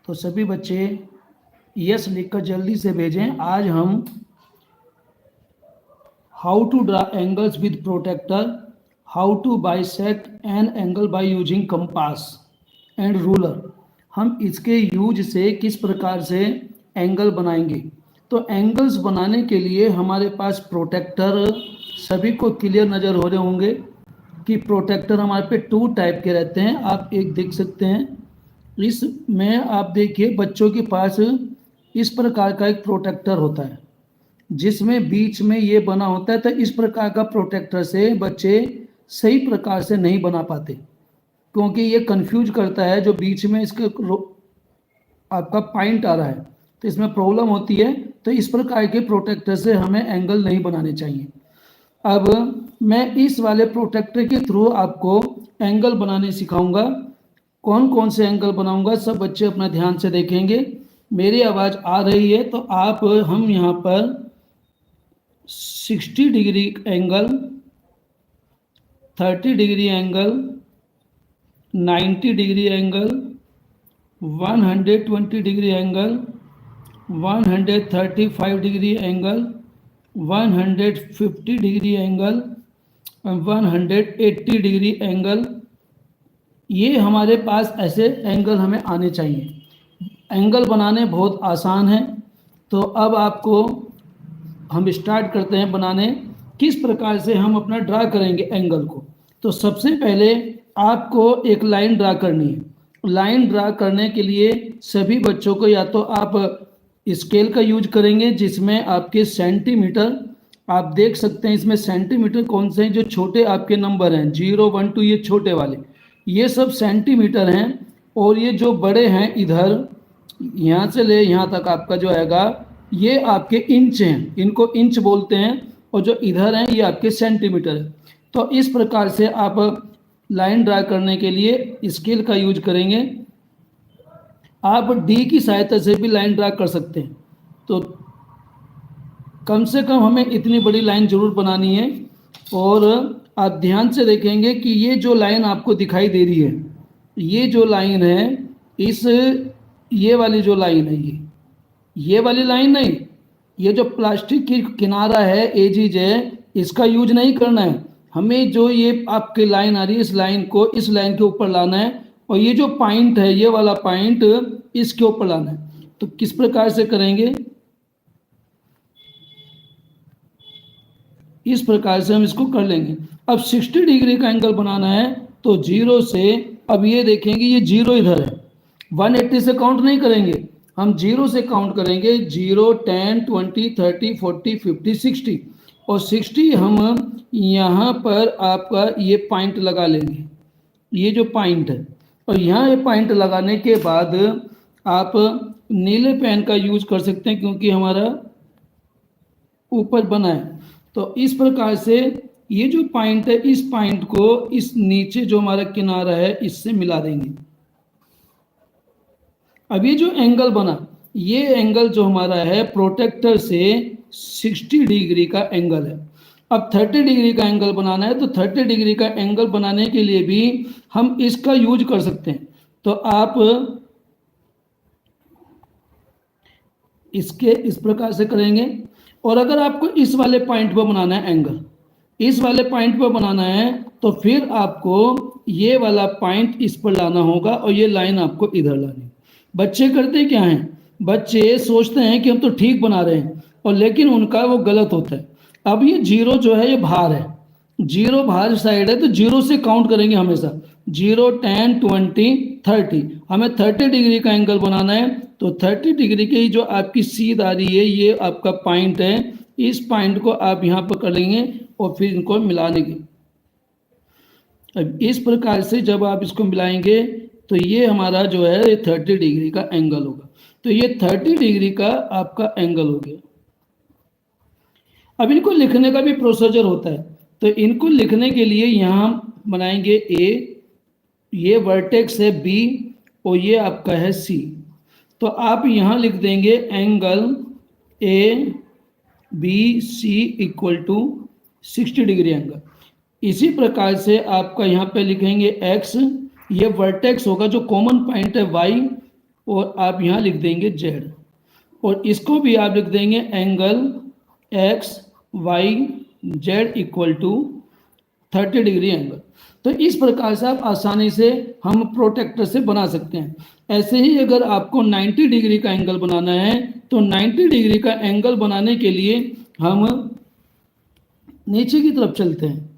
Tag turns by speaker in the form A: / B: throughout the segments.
A: तो सभी बच्चे यस लिखकर जल्दी से भेजें। आज हम how to draw angles with protractor, how to bisect an angle by using compass and ruler, हम इसके यूज से किस प्रकार से एंगल बनाएंगे। तो एंगल्स बनाने के लिए हमारे पास प्रोटेक्टर, सभी को क्लियर नज़र हो रहे होंगे कि प्रोटेक्टर हमारे पे 2 टाइप के रहते हैं। आप एक देख सकते हैं, इसमें आप देखिए बच्चों के पास इस प्रकार का एक प्रोटेक्टर होता है जिसमें बीच में ये बना होता है। तो इस प्रकार का प्रोटेक्टर से बच्चे सही प्रकार से नहीं बना पाते क्योंकि ये कंफ्यूज करता है। जो बीच में इसके आपका पॉइंट आ रहा है तो इसमें प्रॉब्लम होती है। तो इस प्रकार के प्रोटेक्टर से हमें एंगल नहीं बनाने चाहिए। अब मैं इस वाले प्रोटेक्टर के थ्रू आपको एंगल बनाने सिखाऊंगा। कौन कौन से एंगल बनाऊंगा सब बच्चे अपना ध्यान से देखेंगे। मेरी आवाज़ आ रही है तो आप हम यहाँ पर 60 degree angle, 30 degree angle, 90 degree angle, 120 degree angle, 135 degree angle, 150 degree angle, 180 degree angle, ये हमारे पास ऐसे एंगल हमें आने चाहिए। एंगल बनाने बहुत आसान है। तो अब आपको हम स्टार्ट करते हैं बनाने। किस प्रकार से हम अपना ड्रा करेंगे एंगल को। तो सबसे पहले आपको एक लाइन ड्रा करनी है। लाइन ड्रा करने के लिए सभी बच्चों को या तो आप स्केल का यूज करेंगे जिसमें आपके सेंटीमीटर, आप देख सकते हैं इसमें सेंटीमीटर कौन से हैं, जो छोटे आपके नंबर हैं 0, 1, 2, ये छोटे वाले, ये सब सेंटीमीटर हैं। और ये जो बड़े हैं इधर यहाँ से ले यहाँ तक आपका जो आएगा ये आपके इंच हैं, इनको इंच बोलते हैं। और जो इधर हैं ये आपके सेंटीमीटर है। तो इस प्रकार से आप लाइन ड्रा करने के लिए स्केल का यूज करेंगे। आप डी की सहायता से भी लाइन ड्रा कर सकते हैं। तो कम से कम हमें इतनी बड़ी लाइन जरूर बनानी है। और आप ध्यान से देखेंगे कि ये जो लाइन आपको दिखाई दे रही है, ये जो लाइन है, ये वाली जो लाइन है, ये वाली लाइन नहीं, ये जो प्लास्टिक की किनारा है एजिज है, इसका यूज नहीं करना है हमें। जो ये आपकी लाइन आ रही है इस लाइन को इस लाइन के ऊपर लाना है। और ये जो पॉइंट है ये वाला पॉइंट इसके ऊपर लाना है। तो किस प्रकार से करेंगे, इस प्रकार से हम इसको कर लेंगे। अब 60 डिग्री का एंगल बनाना है तो 0 से, अब ये देखेंगे ये 0 इधर है, 180 से काउंट नहीं करेंगे, हम 0 से काउंट करेंगे। 0, 10, 20, 30, 40, 50, 60 और 60 हम यहाँ पर आपका ये पॉइंट लगा लेंगे, ये जो पॉइंट है। और यहाँ ये पॉइंट लगाने के बाद आप नीले पेन का यूज कर सकते हैं क्योंकि हमारा ऊपर बना है। तो इस प्रकार से ये जो पॉइंट है इस पॉइंट को इस नीचे जो हमारा किनारा है इससे मिला देंगे। अब ये जो एंगल बना, ये एंगल जो हमारा है प्रोटेक्टर से 60 डिग्री का एंगल है। अब 30 डिग्री का एंगल बनाना है तो 30 डिग्री का एंगल बनाने के लिए भी हम इसका यूज कर सकते हैं। तो आप इसके इस प्रकार से करेंगे। और अगर आपको इस वाले पॉइंट पर बनाना है एंगल, इस वाले पॉइंट पर बनाना है तो फिर आपको ये वाला पॉइंट इस पर लाना होगा और ये लाइन आपको इधर लानी। बच्चे करते क्या हैं, बच्चे सोचते हैं कि हम तो ठीक बना रहे हैं और लेकिन उनका वो गलत होता है। अब ये 0 जो है ये बाहर है, 0 बाहर साइड है तो 0 से काउंट करेंगे हमेशा। 0, 10, 20, 30, हमें 30 डिग्री का एंगल बनाना है तो 30 डिग्री की जो आपकी सीध आ रही है ये आपका पॉइंट है। इस पॉइंट को आप यहाँ पर कर लेंगे और फिर इनको मिला देंगे। अब इस प्रकार से जब आप इसको मिलाएंगे तो ये हमारा जो है ये 30 डिग्री का एंगल होगा। तो ये 30 डिग्री का आपका एंगल हो गया। अब इनको लिखने का भी प्रोसीजर होता है। तो इनको लिखने के लिए यहाँ बनाएंगे ए, ये वर्टेक्स है बी और ये आपका है सी। तो आप यहाँ लिख देंगे angle A B C equal to 60 degree angle. इसी प्रकार से आपका यहाँ पे लिखेंगे एक्स, ये वर्टेक्स होगा जो कॉमन पॉइंट है वाई, और आप यहाँ लिख देंगे जेड, और इसको भी आप लिख देंगे angle X Y Z equal to 30 degree angle. तो इस प्रकार से आप आसानी से हम प्रोटेक्टर से बना सकते हैं। ऐसे ही अगर आपको 90 डिग्री का एंगल बनाना है तो 90 डिग्री का एंगल बनाने के लिए हम नीचे की तरफ चलते हैं,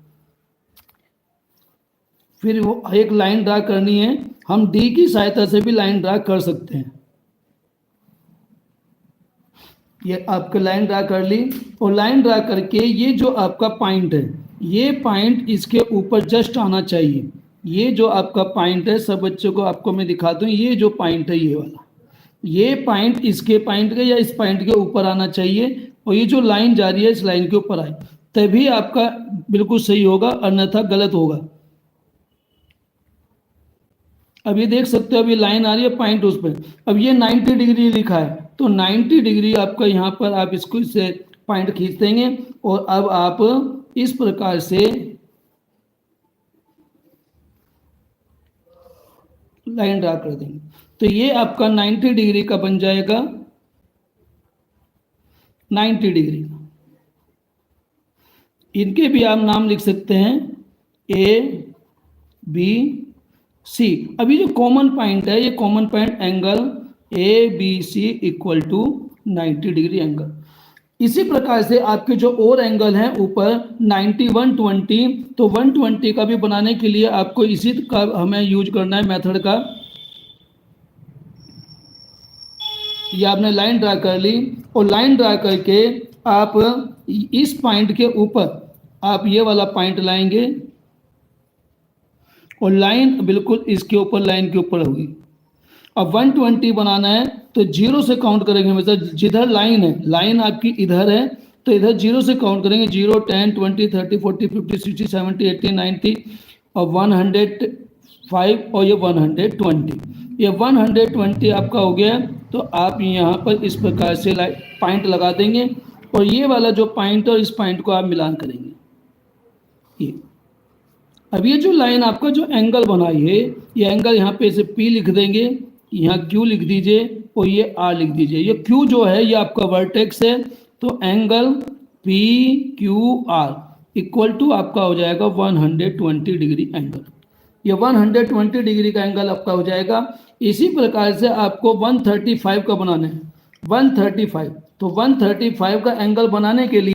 A: फिर वो एक लाइन ड्रा करनी है। हम डी की सहायता से भी लाइन ड्रा कर सकते हैं। ये आपके लाइन ड्रा कर ली, और लाइन ड्रा करके ये जो आपका पॉइंट है, ये पॉइंट इसके ऊपर जस्ट आना चाहिए। ये जो आपका पॉइंट है, सब बच्चों को आपको मैं दिखाता हूँ, ये जो पॉइंट है ये वाला, ये पॉइंट इसके पॉइंट के या इस पॉइंट के ऊपर आना चाहिए, और ये जो लाइन जा रही है इस लाइन के ऊपर आए, तभी आपका बिल्कुल सही होगा, अन्यथा गलत होगा। अब ये देख सकते हो, अब ये लाइन आ रही है पॉइंट उस पर, अब ये 90 डिग्री लिखा है, तो 90 डिग्री आपका यहाँ पर आप इसको इससे पॉइंट खींच देंगे, और अब आप इस प्रकार से लाइन ड्रा कर देंगे। तो ये आपका 90 डिग्री का बन जाएगा, 90 डिग्री का। इनके भी आप नाम लिख सकते हैं ए बी सी। अभी जो कॉमन पॉइंट है, ये common point angle A B C equal to 90 degree angle. इसी प्रकार से आपके जो और एंगल हैं ऊपर 90 120, तो 120 का भी बनाने के लिए आपको इसी का हमें यूज करना है मेथड का। ये आपने लाइन ड्रा कर ली, और लाइन ड्रा करके आप इस पॉइंट के ऊपर आप ये वाला पॉइंट लाएंगे, और लाइन बिल्कुल इसके ऊपर लाइन के ऊपर होगी। अब 120 बनाना है तो जीरो से काउंट करेंगे हमेशा। जिधर लाइन है, लाइन आपकी इधर है, तो इधर जीरो से काउंट करेंगे। 0 10 20 30 40 50 60 70 80 90 और 105 और ये 120। ये 120 आपका हो गया। तो आप यहाँ पर इस प्रकार से पॉइंट लगा देंगे, और ये वाला जो पॉइंट और इस पॉइंट को आप मिलान करेंगे। ये अब ये जो लाइन आपका जो एंगल बना है, ये एंगल यहाँ पे इसे P लिख देंगे, यहाँ Q लिख दीजिए, और ये R लिख दीजिए। ये Q जो है ये आपका वर्टेक्स है, तो एंगल PQR इक्वल टू आपका हो जाएगा 120 डिग्री एंगल। ये 120 डिग्री का एंगल आपका हो जाएगा। इसी प्रकार से आपको 135 का बनाना है, 135। तो 135 का एंगल बनाने के लिए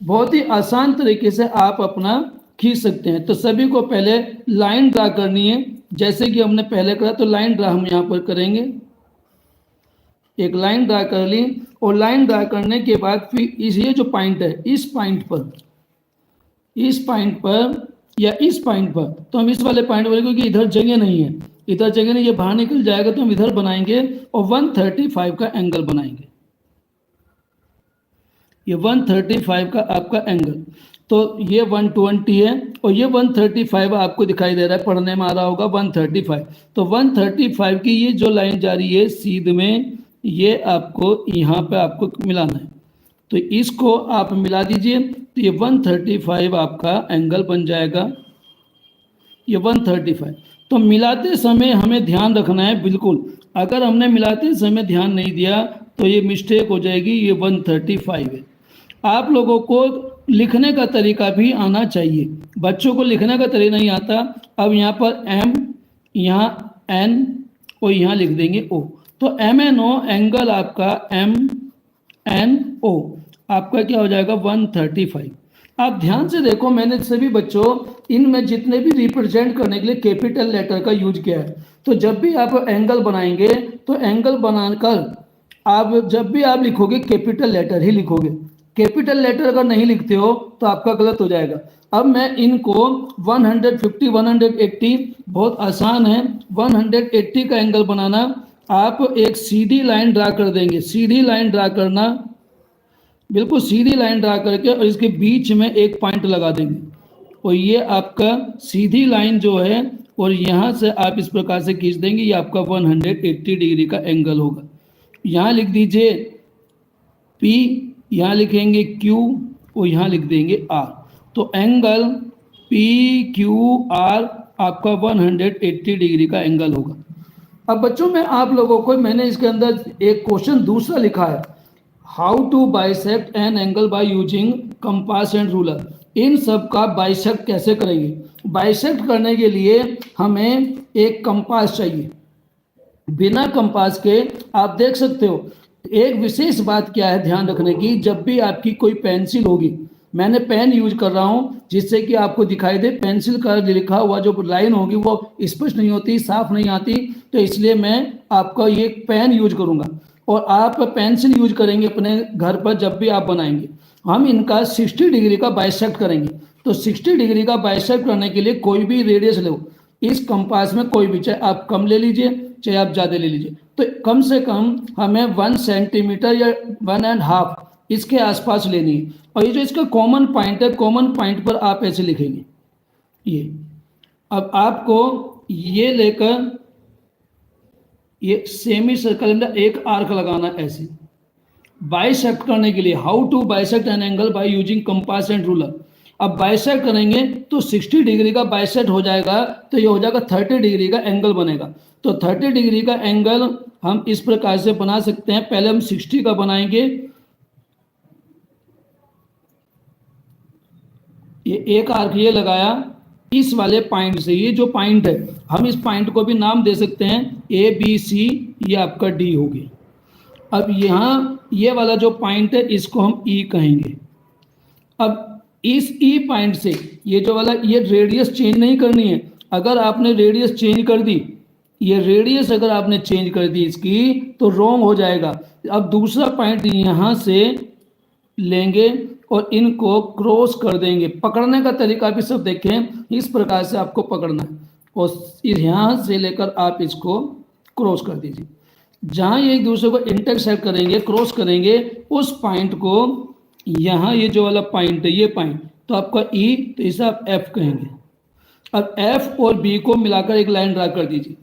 A: बहुत ही आसान तरीके से आप अपना खींच सकते हैं। तो सभी को पहले लाइन ड्रा करनी है, जैसे कि हमने पहले करा। तो लाइन ड्रा हम यहाँ पर करेंगे, एक लाइन ड्रा कर ली, और लाइन ड्रा करने के बाद फिर ये जो पॉइंट है, इस पॉइंट पर या इस पॉइंट पर, तो हम इस वाले पॉइंट पर, क्योंकि इधर जगह नहीं है, इधर जगह नहीं, ये बाहर निकल जाएगा, तो हम इधर बनाएंगे और 135 का एंगल बनाएंगे। ये 135 का आपका एंगल, तो ये 120 है, और ये 135 आपको दिखाई दे रहा है, पढ़ने में आ रहा होगा 135। तो 135 की ये जो लाइन जा रही है सीधे में, ये आपको यहाँ पे आपको मिलाना है। तो इसको आप मिला दीजिए, तो ये 135 आपका एंगल बन जाएगा, ये 135। तो मिलाते समय हमें ध्यान रखना है, बिल्कुल अगर हमने मिलाते समय ध्यान नहीं दिया तो ये मिस्टेक हो जाएगी। ये 135 है। आप लोगों को लिखने का तरीका भी आना चाहिए, बच्चों को लिखने का तरीका नहीं आता। अब यहाँ पर M, यहाँ N और यहाँ लिख देंगे O। तो MNO एंगल आपका MNO आपका क्या हो जाएगा 135। आप ध्यान से देखो, मैंने सभी बच्चों इनमें जितने भी रिप्रेजेंट करने के लिए कैपिटल लेटर का यूज किया है। तो जब भी आप एंगल बनाएंगे तो एंगल बनाकर आप जब भी आप लिखोगे कैपिटल लेटर ही लिखोगे। कैपिटल लेटर अगर नहीं लिखते हो तो आपका गलत हो जाएगा। अब मैं इनको 150 180 बहुत आसान है। 180 का एंगल बनाना, आप एक सीधी लाइन ड्रा कर देंगे। सीधी लाइन ड्रा करना, बिल्कुल सीधी लाइन ड्रा करके और इसके बीच में एक पॉइंट लगा देंगे, और ये आपका सीधी लाइन जो है, और यहाँ से आप इस प्रकार से खींच देंगे, ये आपका 180 डिग्री का एंगल होगा। यहाँ लिख दीजिए P, यहाँ लिखेंगे Q और यहाँ लिख देंगे R। तो एंगल PQR आपका 180 डिग्री का एंगल होगा। अब बच्चों में आप लोगों को मैंने इसके अंदर एक क्वेश्चन दूसरा लिखा है, how to bisect an angle by using compass and ruler. इन सब का बाइसेक्ट कैसे करेंगे? बाइसेक्ट करने के लिए हमें एक कंपास चाहिए। बिना कंपास के आप देख सकते हो, एक विशेष बात क्या है ध्यान रखने की, जब भी आपकी कोई पेंसिल होगी, मैंने पेन यूज कर रहा हूं जिससे कि आपको दिखाई दे, पेंसिल का लिखा हुआ जो लाइन होगी वो स्पष्ट नहीं होती, साफ नहीं आती, तो इसलिए मैं आपका ये पेन यूज करूंगा और आप पेंसिल यूज करेंगे अपने घर पर जब भी आप बनाएंगे। हम इनका 60 डिग्री का बाइसेक्ट करेंगे। तो 60 डिग्री का बाइसेक्ट करने के लिए कोई भी रेडियस लो इस कंपास में, कोई भी, चाहे आप कम ले लीजिए चाहे आप ज़्यादा ले लीजिए, तो कम से कम हमें 1 सेंटीमीटर या 1.5 इसके आसपास लेनी है। और ये जो इसका कॉमन पॉइंट है, कॉमन पॉइंट पर आप ऐसे लिखेंगे ये। अब आपको ये लेकर ये सेमी सर्कल में एक आर्क लगाना ऐसे। बाइसेक्ट करने के लिए how to bisect an angle by using compass and ruler. अब बाइसेक्ट करेंगे तो 60 डिग्री का बाइसेक्ट हो जाएगा, तो ये हो जाएगा 30 डिग्री का एंगल बनेगा। तो 30 डिग्री का एंगल हम इस प्रकार से बना सकते हैं। पहले हम 60 का बनाएंगे, ये एक आर्क ये लगाया इस वाले पॉइंट से, ये जो पॉइंट है हम इस पॉइंट को भी नाम दे सकते हैं ए बी सी, ये आपका डी हो गया। अब यहाँ ये वाला जो पॉइंट है इसको हम ई कहेंगे। अब इस ई पॉइंट से ये जो वाला, ये रेडियस चेंज नहीं करनी है। अगर आपने रेडियस चेंज कर दी, ये रेडियस अगर आपने चेंज कर दी इसकी, तो रॉन्ग हो जाएगा। अब दूसरा पॉइंट यहाँ से लेंगे और इनको क्रॉस कर देंगे। पकड़ने का तरीका भी सब देखें, इस प्रकार से आपको पकड़ना है और यहाँ से लेकर आप इसको क्रॉस कर दीजिए। जहाँ ये एक दूसरे को इंटरसेक्ट करेंगे, क्रॉस करेंगे, उस पॉइंट को, यहाँ ये जो वाला पॉइंट है ये पॉइंट, तो आपका ई, तो इसे आप एफ कहेंगे। अब एफ और बी को मिलाकर एक लाइन ड्रा कर दीजिए।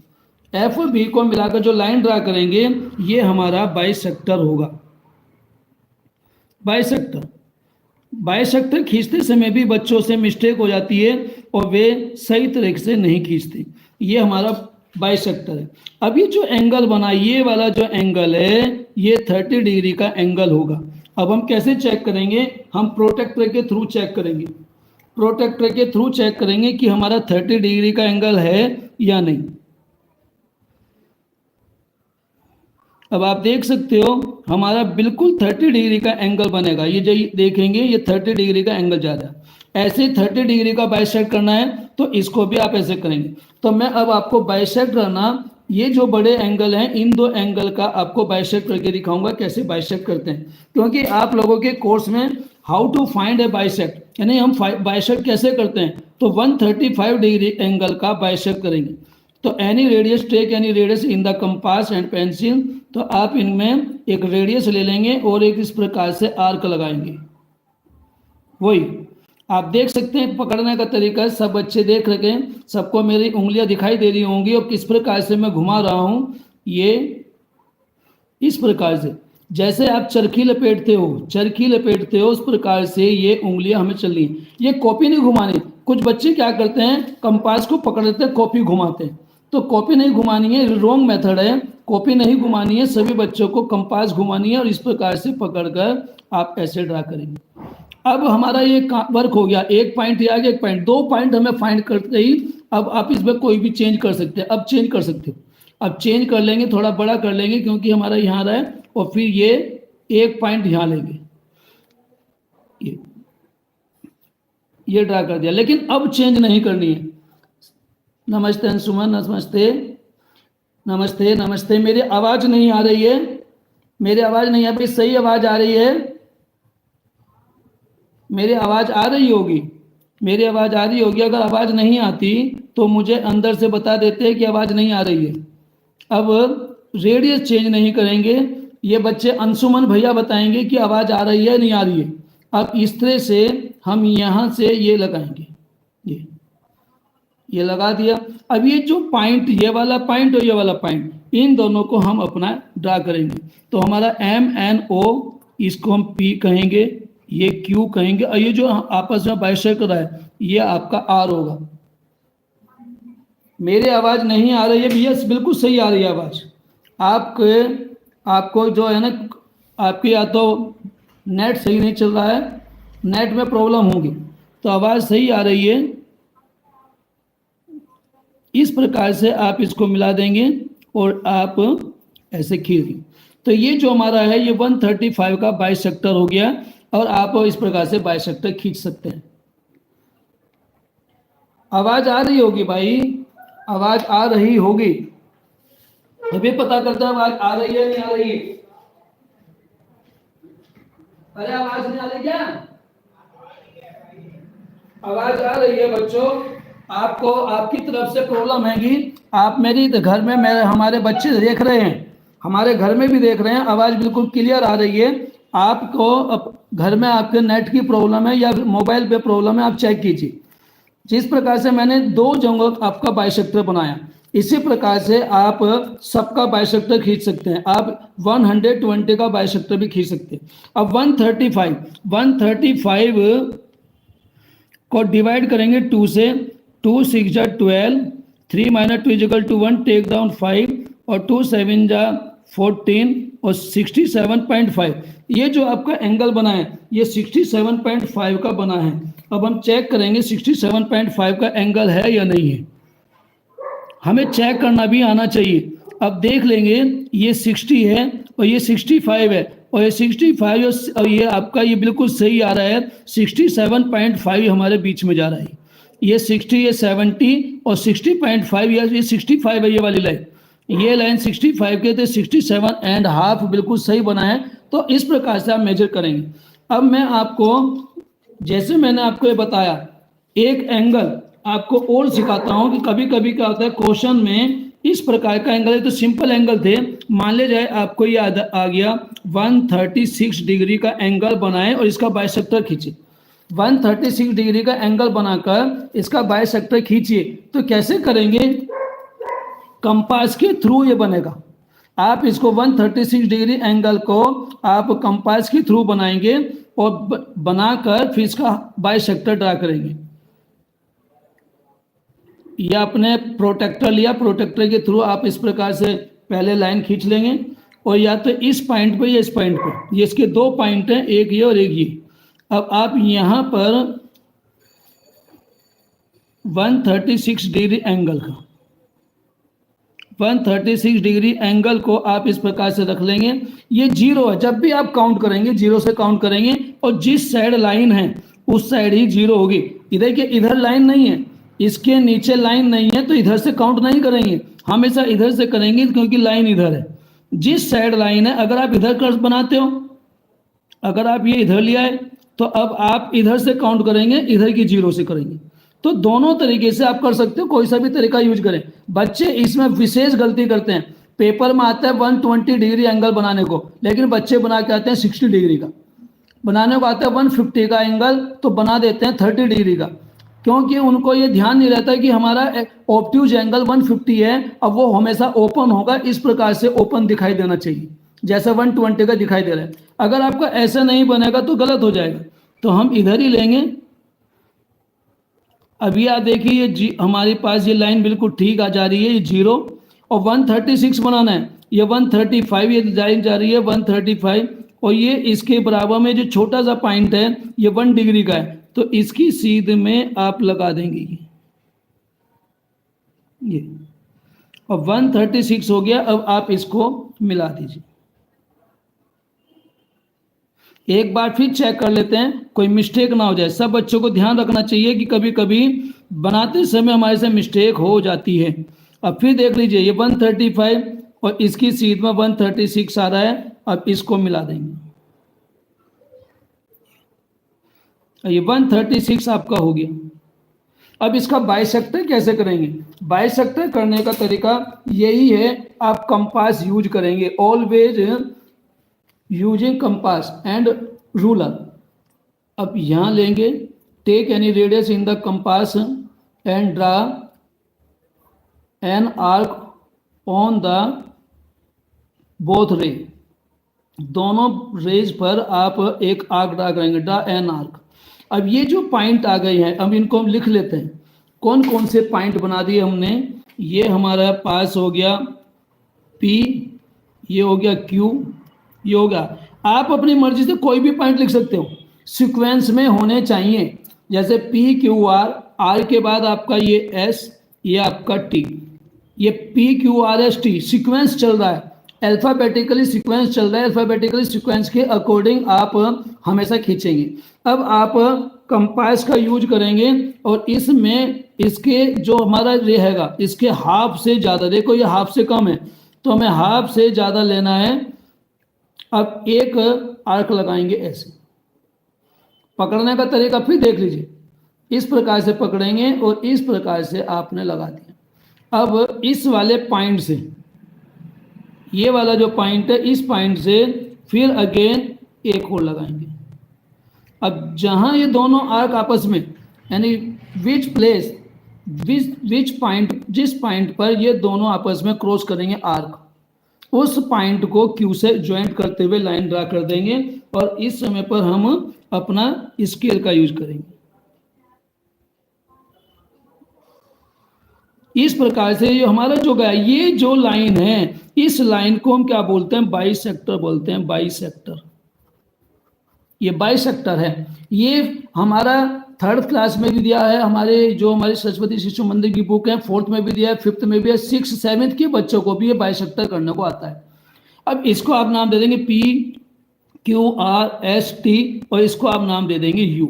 A: एफ और बी को मिलाकर जो लाइन ड्रा करेंगे ये हमारा बाइसेक्टर होगा। बाइसेक्टर खींचते समय भी बच्चों से मिस्टेक हो जाती है और वे सही तरीके से नहीं खींचते। ये हमारा बाइसेक्टर है। अब ये जो एंगल बना, ये वाला जो एंगल है ये 30 डिग्री का एंगल होगा। अब हम कैसे चेक करेंगे? हम प्रोटेक्टर के थ्रू चेक करेंगे। प्रोटेक्टर के थ्रू चेक करेंगे कि हमारा 30 डिग्री का एंगल है या नहीं। अब आप देख सकते हो हमारा बिल्कुल 30 डिग्री का एंगल बनेगा। ये जो देखेंगे ये 30 डिग्री का एंगल जा रहा है। ऐसे 30 डिग्री का बाइसेक्ट करना है तो इसको भी आप ऐसे करेंगे। तो मैं अब आपको बाइसेक्ट करना, ये जो बड़े एंगल हैं इन दो एंगल का आपको बाइसेक्ट करके दिखाऊंगा कैसे बाइसेक्ट करते हैं। क्योंकि आप लोगों के कोर्स में how to find a bisect, यानी हम बाइसेक्ट कैसे करते हैं, तो 135 डिग्री एंगल का बाइसेक्ट करेंगे। तो any radius, take any radius in the compass and pencil, तो आप इनमें एक रेडियस ले लेंगे और एक इस प्रकार से आर्क लगाएंगे। वही आप देख सकते हैं पकड़ने का तरीका, सब बच्चे देख रखे हैं, सबको मेरी उंगलियां दिखाई दे रही होंगी और किस प्रकार से मैं घुमा रहा हूं। ये इस प्रकार से जैसे आप चरखी लपेटते हो उस प्रकार से ये उंगलियां हमें चल रही हैं। ये कॉपी नहीं घुमानी। कुछ बच्चे क्या करते हैं, कंपास को पकड़ लेते हैं, कॉपी घुमाते हैं। तो कॉपी नहीं घुमानी है, रॉन्ग मेथड है। कॉपी नहीं घुमानी है, सभी बच्चों को कंपास घुमानी है और इस प्रकार से पकड़कर आप ऐसे ड्रा करेंगे। अब हमारा ये वर्क हो गया। एक पॉइंट ये आ गया, एक पॉइंट, दो पॉइंट हमें फाइंड करते ही अब आप इसमें कोई भी चेंज कर सकते हैं। अब चेंज कर सकते हो, अब चेंज कर लेंगे, थोड़ा बड़ा कर लेंगे क्योंकि हमारा यहाँ रहा है, और फिर ये एक पॉइंट यहाँ लेंगे, ये ड्रा कर दिया। लेकिन अब चेंज नहीं करनी है। नमस्ते अंशुमन, नमस्ते नमस्ते नमस्ते। मेरी आवाज़ नहीं आ रही है, मेरी आवाज़ नहीं आ रही, सही आवाज़ आ रही है? मेरी आवाज़ आ रही होगी, मेरी आवाज़ आ रही होगी। अगर आवाज़ नहीं आती तो मुझे अंदर से बता देते हैं कि आवाज़ नहीं आ रही है। अब रेडियस चेंज नहीं करेंगे, ये बच्चे अंशुमन भैया बताएंगे कि आवाज़ आ रही है नहीं आ रही है। अब इस तरह से हम यहाँ से ये लगाएंगे, ये लगा दिया। अब ये जो पॉइंट, ये वाला पॉइंट और ये वाला पॉइंट, इन दोनों को हम अपना ड्रा करेंगे। तो हमारा MNO, इसको हम P कहेंगे, ये Q कहेंगे, और ये जो आपस में बाइसेक्ट रहा है ये आपका R होगा। मेरी आवाज़ नहीं आ रही है भैया? बिल्कुल सही आ रही है आवाज़। आपको जो है ना, आपकी या तो नेट सही नहीं चल रहा है, नेट में प्रॉब्लम होगी, तो आवाज़ सही आ रही है। इस प्रकार से आप इसको मिला देंगे और आप ऐसे खींच देंगे। तो ये जो हमारा है ये 135 का बाइसेक्टर हो गया, और आप इस प्रकार से बाइसेक्टर खींच सकते हैं। आवाज आ रही होगी भाई, आवाज आ रही होगी, अभी पता करता है आवाज आ रही है नहीं आ रही। अरे आवाज नहीं आ रही क्या? आवाज आ रही है बच्चों? आपको आपकी तरफ से प्रॉब्लम है कि आप मेरी घर में मेरे हमारे बच्चे देख रहे हैं, हमारे घर में भी देख रहे हैं, आवाज बिल्कुल क्लियर आ रही है। आपको घर में आपके नेट की प्रॉब्लम है या मोबाइल पे प्रॉब्लम है, आप चेक कीजिए। जिस प्रकार से मैंने 2 जगहों आपका बाइसेक्टर बनाया, इसी प्रकार से आप सबका बाइसेक्टर खींच सकते हैं। आप 120 का बाइसेक्टर भी खींच सकते हैं। अब 135 को डिवाइड करेंगे 2 से, 2 6 जा 12, 3 minus 2 equal to 1, take down 5, और 2 7 जा 14 और 67.5। ये जो आपका एंगल बना है ये 67.5 का बना है। अब हम चेक करेंगे 67.5 का एंगल है या नहीं है, हमें चेक करना भी आना चाहिए। अब देख लेंगे ये 60 है और ये 65 है, और ये 65 और ये आपका ये बिल्कुल सही आ रहा है। 67.5 हमारे बीच में जा रहा है, ये 60, ये 70 और 60.5, ये 65 है ये वाली लाइन, ये लाइन 65 के थे, 67.5 बिल्कुल सही बना है। तो इस प्रकार से आप मेजर करेंगे। अब मैं आपको, जैसे मैंने आपको ये बताया, एक एंगल आपको और सिखाता हूं कि कभी कभी क्या होता है क्वेश्चन में इस प्रकार का एंगल है, तो सिंपल एंगल थे, मान ले जाए आपको ये आ गया 136 डिग्री का एंगल बनाए और इसका बाइसेक्टर खींचे। 136 डिग्री का एंगल बनाकर इसका बाइसेक्टर खींचिए। तो कैसे करेंगे? कंपास के थ्रू ये बनेगा। आप इसको 136 डिग्री एंगल को आप कंपास के थ्रू बनाएंगे और बनाकर फिर इसका बाइसेक्टर ड्रा करेंगे। या अपने प्रोटेक्टर लिया, प्रोटेक्टर के थ्रू आप इस प्रकार से पहले लाइन खींच लेंगे, और या तो इस पॉइंट पे या इस पॉइंट पे, ये इसके 2 पॉइंट हैं, एक ये और एक ये। अब आप यहाँ पर 136 डिग्री एंगल का 136 डिग्री एंगल को आप इस प्रकार से रख लेंगे। ये 0 है, जब भी आप काउंट करेंगे 0 से काउंट करेंगे, और जिस साइड लाइन है उस साइड ही 0 होगी। इधर के इधर लाइन नहीं है, इसके नीचे लाइन नहीं है, तो इधर से काउंट नहीं करेंगे, हमेशा इधर से करेंगे क्योंकि लाइन इधर है। जिस साइड लाइन है, अगर आप इधर कर्व बनाते हो, अगर आप ये इधर ले आए, तो अब आप इधर से काउंट करेंगे, इधर की 0 से करेंगे। तो दोनों तरीके से आप कर सकते हो, कोई सा भी तरीका यूज करें। बच्चे इसमें विशेष गलती करते हैं, पेपर में आता है 120 डिग्री एंगल बनाने को, लेकिन बच्चे बना के आते हैं 60 डिग्री का। बनाने को आता है 150 का एंगल, तो बना देते हैं 30 डिग्री का, क्योंकि उनको ये ध्यान नहीं रहता कि हमारा ऑब्ट्यूज एंगल 150 है, अब वो हमेशा ओपन होगा, इस प्रकार से ओपन दिखाई देना चाहिए, जैसा 120 का दिखाई दे रहा है। अगर आपका ऐसा नहीं बनेगा तो गलत हो जाएगा। तो हम इधर ही लेंगे। अभी आप देखिए ये हमारे पास ये लाइन बिल्कुल ठीक आ जा रही है, ये 0, और 136 बनाना है, ये 135, ये लाइन जा रही है 135, और ये इसके बराबर में जो छोटा सा पॉइंट है ये 1 डिग्री का है, तो इसकी सीध में आप लगा देंगे ये, और 136 हो गया। अब आप इसको मिला दीजिए। एक बार फिर चेक कर लेते हैं, कोई मिस्टेक ना हो जाए। सब बच्चों को ध्यान रखना चाहिए कि कभी कभी बनाते समय हमारे से मिस्टेक हो जाती है। अब फिर देख लीजिए, ये 135 और इसकी सीध में 136 आ रहा है। अब इसको मिला देंगे, ये 136 आपका हो गया। अब इसका बाइसेक्टर कैसे करेंगे? बाइसेक्टर करने का तरीका यही है, आप कंपास यूज करेंगे, always using compass and ruler. अब यहाँ लेंगे, take any radius in the compass and draw an arc on the both ray. दोनों रेज पर आप एक आर्क ड्रा करेंगे, ड्रा एन आर्क। अब ये जो पॉइंट आ गए हैं, अब इनको हम लिख लेते हैं। कौन कौन से पॉइंट बना दिए हमने? ये हमारा पास हो गया P, ये हो गया Q, ये हो गया। आप अपनी मर्जी से कोई भी पॉइंट लिख सकते हो, सीक्वेंस में होने चाहिए। जैसे PQR, R के बाद आपका ये S, ये आपका T, ये PQRST सीक्वेंस चल रहा है, अल्फाबेटिकली सीक्वेंस चल रहा है। अल्फाबेटिकली सीक्वेंस के अकॉर्डिंग आप हमेशा खींचेंगे। अब आप कंपास का यूज करेंगे और इसमें इसके जो हमारा रहेगा इसके हाफ से ज़्यादा, देखो ये हाफ से कम है तो हमें हाफ से ज़्यादा लेना है। अब एक आर्क लगाएंगे ऐसे, पकड़ने का तरीका फिर देख लीजिए, इस प्रकार से पकड़ेंगे और इस प्रकार से आपने लगा दिया। अब इस वाले पॉइंट से, ये वाला जो पॉइंट है, इस पॉइंट से फिर अगेन एक और लगाएंगे। अब जहां ये दोनों आर्क आपस में, यानी विच प्लेस, विच पॉइंट, जिस पॉइंट पर ये दोनों आपस में क्रॉस करेंगे आर्क, उस पॉइंट को क्यू से ज्वाइंट करते हुए लाइन ड्रा कर देंगे और इस समय पर हम अपना स्केल का यूज करेंगे। इस प्रकार से ये हमारा जो गया, ये जो लाइन है, इस लाइन को हम क्या बोलते हैं, बाइसेक्टर बोलते हैं, बाइसेक्टर। ये बाइसेक्टर है। ये हमारा थर्ड क्लास में भी दिया है, हमारे जो हमारी सरस्वती शिशु मंदिर की बुक है, फोर्थ में भी दिया है, फिफ्थ में भी है, सिक्स सेवेंथ के बच्चों को भी ये बाइसेक्टर करने को आता है। अब इसको आप नाम दे देंगे PQRST और इसको आप नाम दे देंगे U।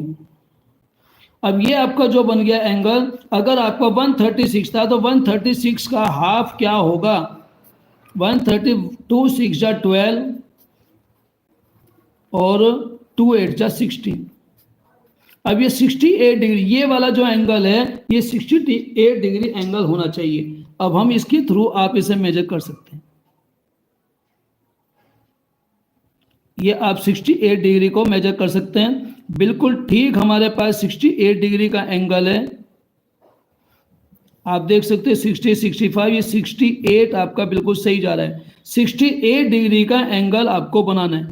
A: अब ये आपका जो बन गया एंगल, अगर आपका 136 था तो 136 का हाफ क्या होगा, 132 6 जा 12 और 2 8 जा 16। अब ये 68 डिग्री, ये वाला जो एंगल है ये 68 डिग्री एंगल होना चाहिए। अब हम इसके थ्रू आप इसे मेजर कर सकते हैं। ये आप 68 डिग्री को मेजर कर सकते हैं। बिल्कुल ठीक हमारे पास 68 डिग्री का एंगल है, आप देख सकते हैं 60 65, ये 68 आपका बिल्कुल सही जा रहा है। 68 डिग्री का एंगल आपको बनाना है।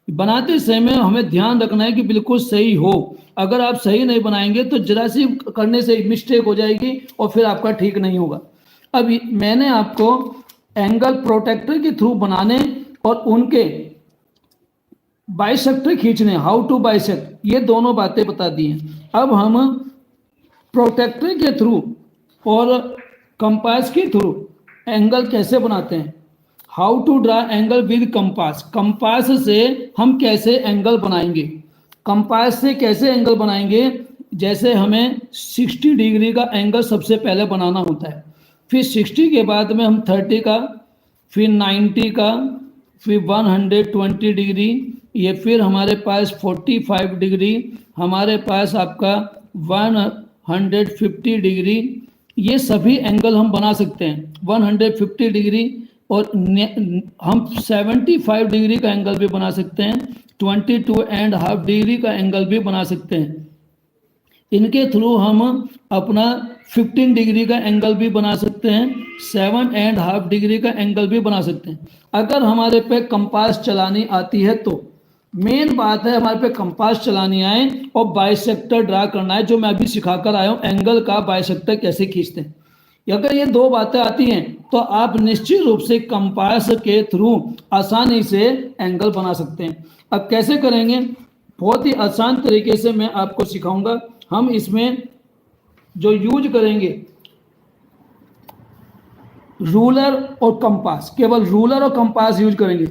A: बनाते समय हमें ध्यान रखना है कि बिल्कुल सही हो। अगर आप सही नहीं बनाएंगे तो जरा सी करने से मिस्टेक हो जाएगी और फिर आपका ठीक नहीं होगा। अब मैंने आपको एंगल प्रोटेक्टर के थ्रू बनाने और उनके बाइसेक्टर खींचने, हाउ टू बाइसेक्ट, ये दोनों बातें बता दी हैं। अब हम प्रोटेक्टर के थ्रू और कंपास के थ्रू एंगल कैसे बनाते हैं, how to draw angle with compass. Compass से हम कैसे एंगल बनाएंगे, कंपास से कैसे एंगल बनाएंगे, जैसे हमें 60 डिग्री का एंगल सबसे पहले बनाना होता है, फिर 60 के बाद में हम 30 का, फिर 90 का, फिर 120 डिग्री, ये फिर हमारे पास 45 डिग्री, हमारे पास आपका 150 डिग्री, ये सभी एंगल हम बना सकते हैं। 150 डिग्री और हम 75 डिग्री का एंगल भी बना सकते हैं, 22.5 डिग्री का एंगल भी बना सकते हैं। इनके थ्रू हम अपना 15 डिग्री का एंगल भी बना सकते हैं, 7.5 डिग्री का एंगल भी बना सकते हैं। अगर हमारे पे कंपास चलानी आती है तो मेन बात है हमारे पे कंपास चलानी आए और बाइसेक्टर ड्रा करना है, जो मैं अभी सिखाकर आया हूँ, एंगल का बाइसेक्टर कैसे खींचते हैं। अगर ये दो बातें आती हैं तो आप निश्चित रूप से कंपास के थ्रू आसानी से एंगल बना सकते हैं। अब कैसे करेंगे, बहुत ही आसान तरीके से मैं आपको सिखाऊंगा। हम इसमें जो यूज करेंगे रूलर और कंपास, केवल रूलर और कंपास यूज करेंगे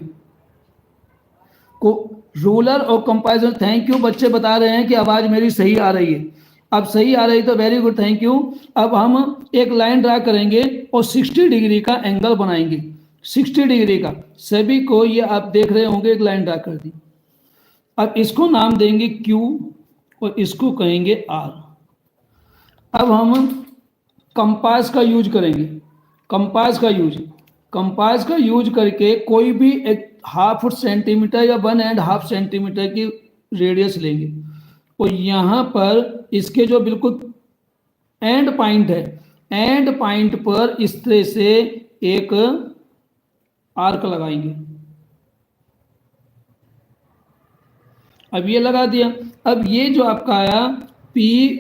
A: को रूलर और कंपास। थैंक यू, बच्चे बता रहे हैं कि आवाज़ मेरी सही आ रही है। अब सही आ रही तो वेरी गुड, थैंक यू। अब हम एक लाइन ड्रा करेंगे और 60 डिग्री का एंगल बनाएंगे, 60 डिग्री का। सभी को ये आप देख रहे होंगे, एक लाइन ड्रा कर दी। अब इसको नाम देंगे Q और इसको कहेंगे R। अब हम कंपास का यूज करेंगे, कंपास का यूज करके कोई भी एक 1/2 सेंटीमीटर या 1.5 सेंटीमीटर की रेडियस लेंगे और यहाँ पर इसके जो बिल्कुल एंड पॉइंट है, एंड पॉइंट पर इस तरह से एक आर्क लगाएंगे। अब ये लगा दिया। अब ये जो आपका आया P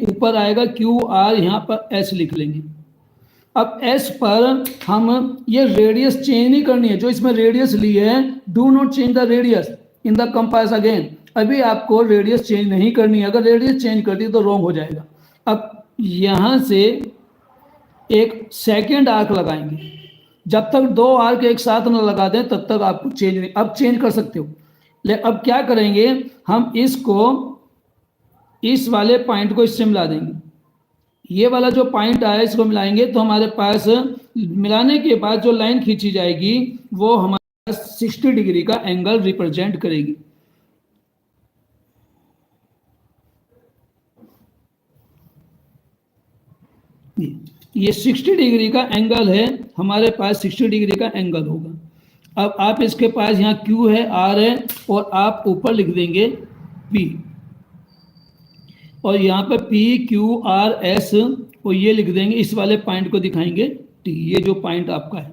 A: ऊपर आएगा, Q R, यहाँ पर S लिख लेंगे। अब एस पर हम ये रेडियस चेंज नहीं करनी है, जो इसमें रेडियस ली है, do not change the radius in the compass again. अभी आपको रेडियस चेंज नहीं करनी है, अगर रेडियस चेंज कर दी तो रॉन्ग हो जाएगा। अब यहाँ से एक सेकेंड आर्क लगाएंगे, जब तक दो आर्क एक साथ न लगा दें तब तक आपको चेंज नहीं, अब चेंज कर सकते हो। लेकिन अब क्या करेंगे, हम इसको इस वाले पॉइंट को इससे मिला देंगे, ये वाला जो पॉइंट आया इसको मिलाएंगे तो हमारे पास मिलाने के बाद जो लाइन खींची जाएगी वो हमारे 60 डिग्री का एंगल रिप्रेजेंट करेगी। ये 60 डिग्री का एंगल है, हमारे पास 60 डिग्री का एंगल होगा। अब आप इसके पास यहाँ Q है, R है, और आप ऊपर लिख देंगे P, और यहाँ पे P Q R S, और ये लिख देंगे, इस वाले पॉइंट को दिखाएंगे T, ये जो पॉइंट आपका है।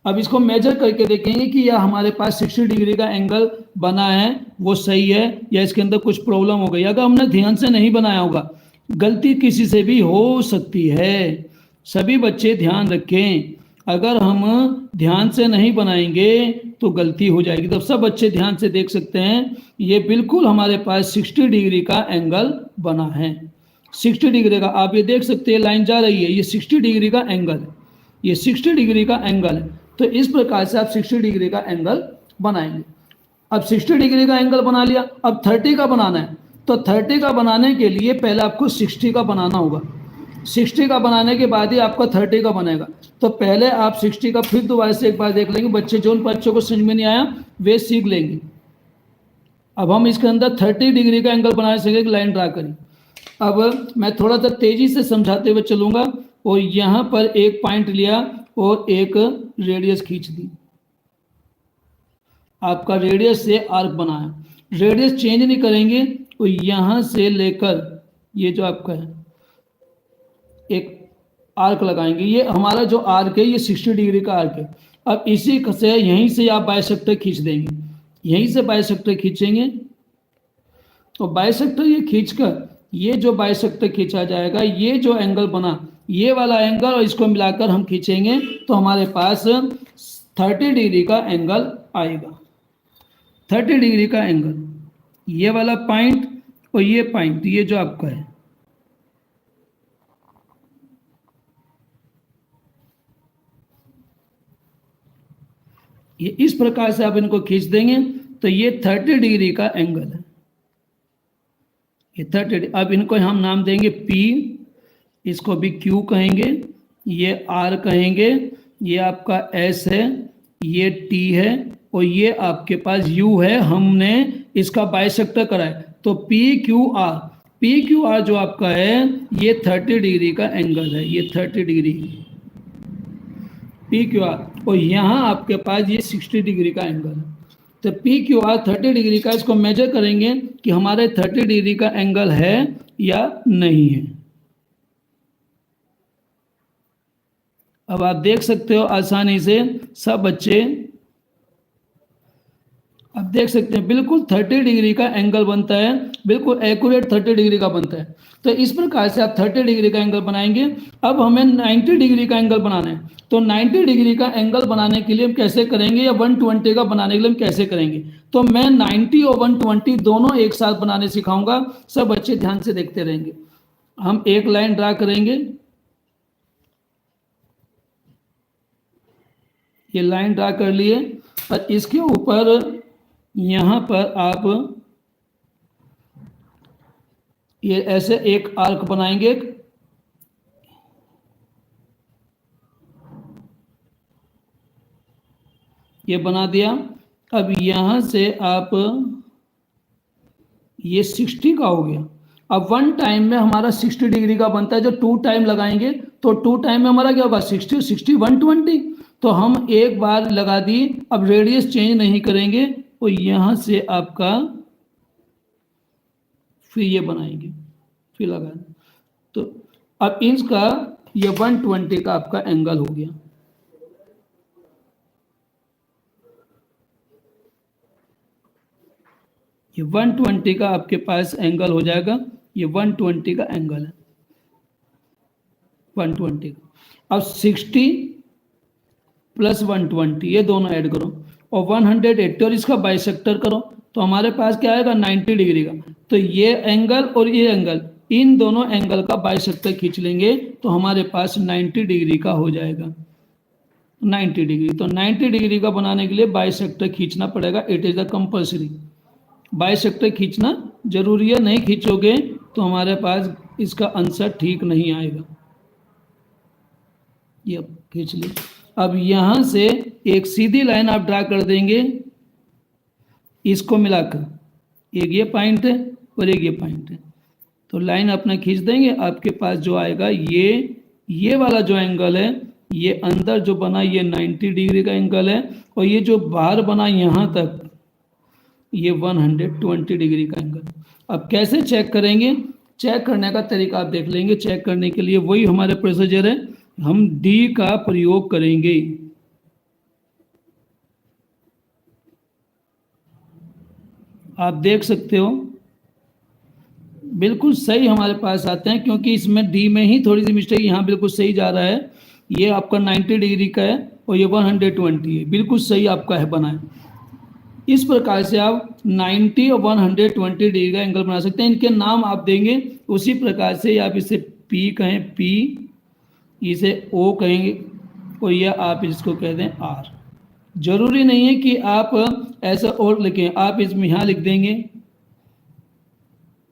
A: अब इसको मेजर करके देखेंगे कि यह हमारे पास 60 डिग्री का एंगल बना है वो सही है या इसके अंदर कुछ प्रॉब्लम हो गई। अगर हमने ध्यान से नहीं बनाया होगा, गलती किसी से भी हो सकती है, सभी बच्चे ध्यान रखें, अगर हम ध्यान से नहीं बनाएंगे तो गलती हो जाएगी। तो सब बच्चे ध्यान से देख सकते हैं, ये बिल्कुल हमारे पास 60 डिग्री का एंगल बना है। 60 डिग्री का आप ये देख सकते हैं, लाइन जा रही है, ये 60 डिग्री का एंगल है, ये 60 डिग्री का एंगल है। तो इस प्रकार से आप 60 डिग्री का एंगल बनाएंगे। अब 60 डिग्री का एंगल बना लिया, अब 30 का बनाना है। तो 30 का बनाने के लिए पहले आपको 60 का बनाना होगा, 60 का बनाने के बाद ही आपका 30 का बनेगा। तो पहले आप 60 का फिर दोबारा से एक बार देख लेंगे, बच्चे जो उन बच्चों को समझ में नहीं आया वे सीख लेंगे। अब हम इसके अंदर 30 डिग्री का एंगल बना सकेंगे, लाइन ड्रा करें। अब मैं थोड़ा सा तेजी से समझाते हुए चलूंगा, और यहाँ पर एक पॉइंट लिया और एक रेडियस खींच दी, आपका रेडियस से आर्क बनाया, रेडियस चेंज नहीं करेंगे, तो यहाँ से लेकर ये जो आपका है एक आर्क लगाएंगे, ये हमारा जो आर्क है ये 60 डिग्री का आर्क है। अब इसी से यहीं से आप बाइसेक्टर खींच देंगे, यहीं से बाइसेक्टर खींचेंगे, तो बाइसेक्टर ये खींचकर ये जो बाइसेक्टर खींचा जाएगा, ये जो एंगल बना ये वाला एंगल, और इसको मिलाकर हम खींचेंगे तो हमारे पास 30 डिग्री का एंगल आएगा। 30 डिग्री का एंगल, ये वाला पॉइंट और ये पॉइंट, ये जो आपका है, ये इस प्रकार से आप इनको खींच देंगे तो ये 30 डिग्री का एंगल है, ये 30। अब इनको हम नाम देंगे P, इसको भी Q कहेंगे, ये R कहेंगे, ये आपका S है, ये T है, और ये आपके पास U है। हमने इसका बाइसेक्टर करा है, तो PQR, PQR जो आपका है ये 30 डिग्री का एंगल है, ये 30 डिग्री PQR, और यहाँ आपके पास ये 60 डिग्री का एंगल है। तो PQR 30 डिग्री का, इसको मेजर करेंगे कि हमारे 30 डिग्री का एंगल है या नहीं है। अब आप देख सकते हो आसानी से सब बच्चे, अब देख सकते हैं बिल्कुल 30 डिग्री का एंगल बनता है, बिल्कुल एक्यूरेट 30 डिग्री का बनता है। तो इस प्रकार से आप 30 डिग्री का एंगल बनाएंगे। अब हमें 90 डिग्री का एंगल बनाना है, तो 90 डिग्री का एंगल बनाने के लिए हम कैसे करेंगे, या 120 का बनाने के लिए हम कैसे करेंगे। तो मैं 90 और 120 दोनों एक साथ बनाने सिखाऊंगा, सब बच्चे ध्यान से देखते रहेंगे। हम एक लाइन ड्रा करेंगे, ये लाइन ड्रा कर लिए, और इसके ऊपर यहाँ पर आप ये ऐसे एक आर्क बनाएंगे, ये बना दिया। अब यहाँ से आप ये 60 का हो गया। अब 1 टाइम में हमारा 60 डिग्री का बनता है, जो 2 टाइम लगाएंगे तो 2 टाइम में हमारा क्या होगा, 60 60 120। तो हम एक बार लगा दी, अब रेडियस चेंज नहीं करेंगे, और यहाँ से आपका फिर ये बनाएंगे, फिर लगा। तो अब इसका ये 120 का आपका एंगल हो गया। ये 120 का आपके पास एंगल हो जाएगा, ये 120 का एंगल है, 120 का। अब 60 प्लस 120 ये दोनों ऐड करो और 180 और इसका बाइसेक्टर करो तो हमारे पास क्या आएगा 90 डिग्री का। तो ये एंगल और ये एंगल, इन दोनों एंगल का बाइसेक्टर खींच लेंगे तो हमारे पास 90 डिग्री का हो जाएगा। 90 डिग्री, तो 90 डिग्री का बनाने के लिए बाइसेक्टर खींचना पड़ेगा। It is the compulsory, bisector खींचना जरूरी है, नहीं खींचोगे तो हमारे पास इसका आंसर ठीक नहीं आएगा। ये खींच ली। अब यहां से एक सीधी लाइन आप ड्रा कर देंगे इसको मिलाकर, एक ये पॉइंट है और एक ये पॉइंट है, तो लाइन अपना खींच देंगे। आपके पास जो आएगा ये वाला जो एंगल है, ये अंदर जो बना ये 90 डिग्री का एंगल है और ये जो बाहर बना यहाँ तक ये 120 डिग्री का एंगल। अब कैसे चेक करेंगे? चेक करने का तरीका आप देख लेंगे। चेक करने के लिए वही हमारे प्रोसीजर है, हम डी का प्रयोग करेंगे। आप देख सकते हो बिल्कुल सही हमारे पास आते हैं, क्योंकि इसमें डी में ही थोड़ी सी मिस्टेक, यहाँ बिल्कुल सही जा रहा है। ये आपका 90 डिग्री का है और ये 120 है, बिल्कुल सही आपका है बना है। इस प्रकार से आप 90 और 120 डिग्री का एंगल बना सकते हैं। इनके नाम आप देंगे उसी प्रकार से, आप इसे पी कहें पी, इसे ओ कहेंगे और या आप इसको कह दें आर। जरूरी नहीं है कि आप ऐसा और लिखें, आप इसमें यहाँ लिख देंगे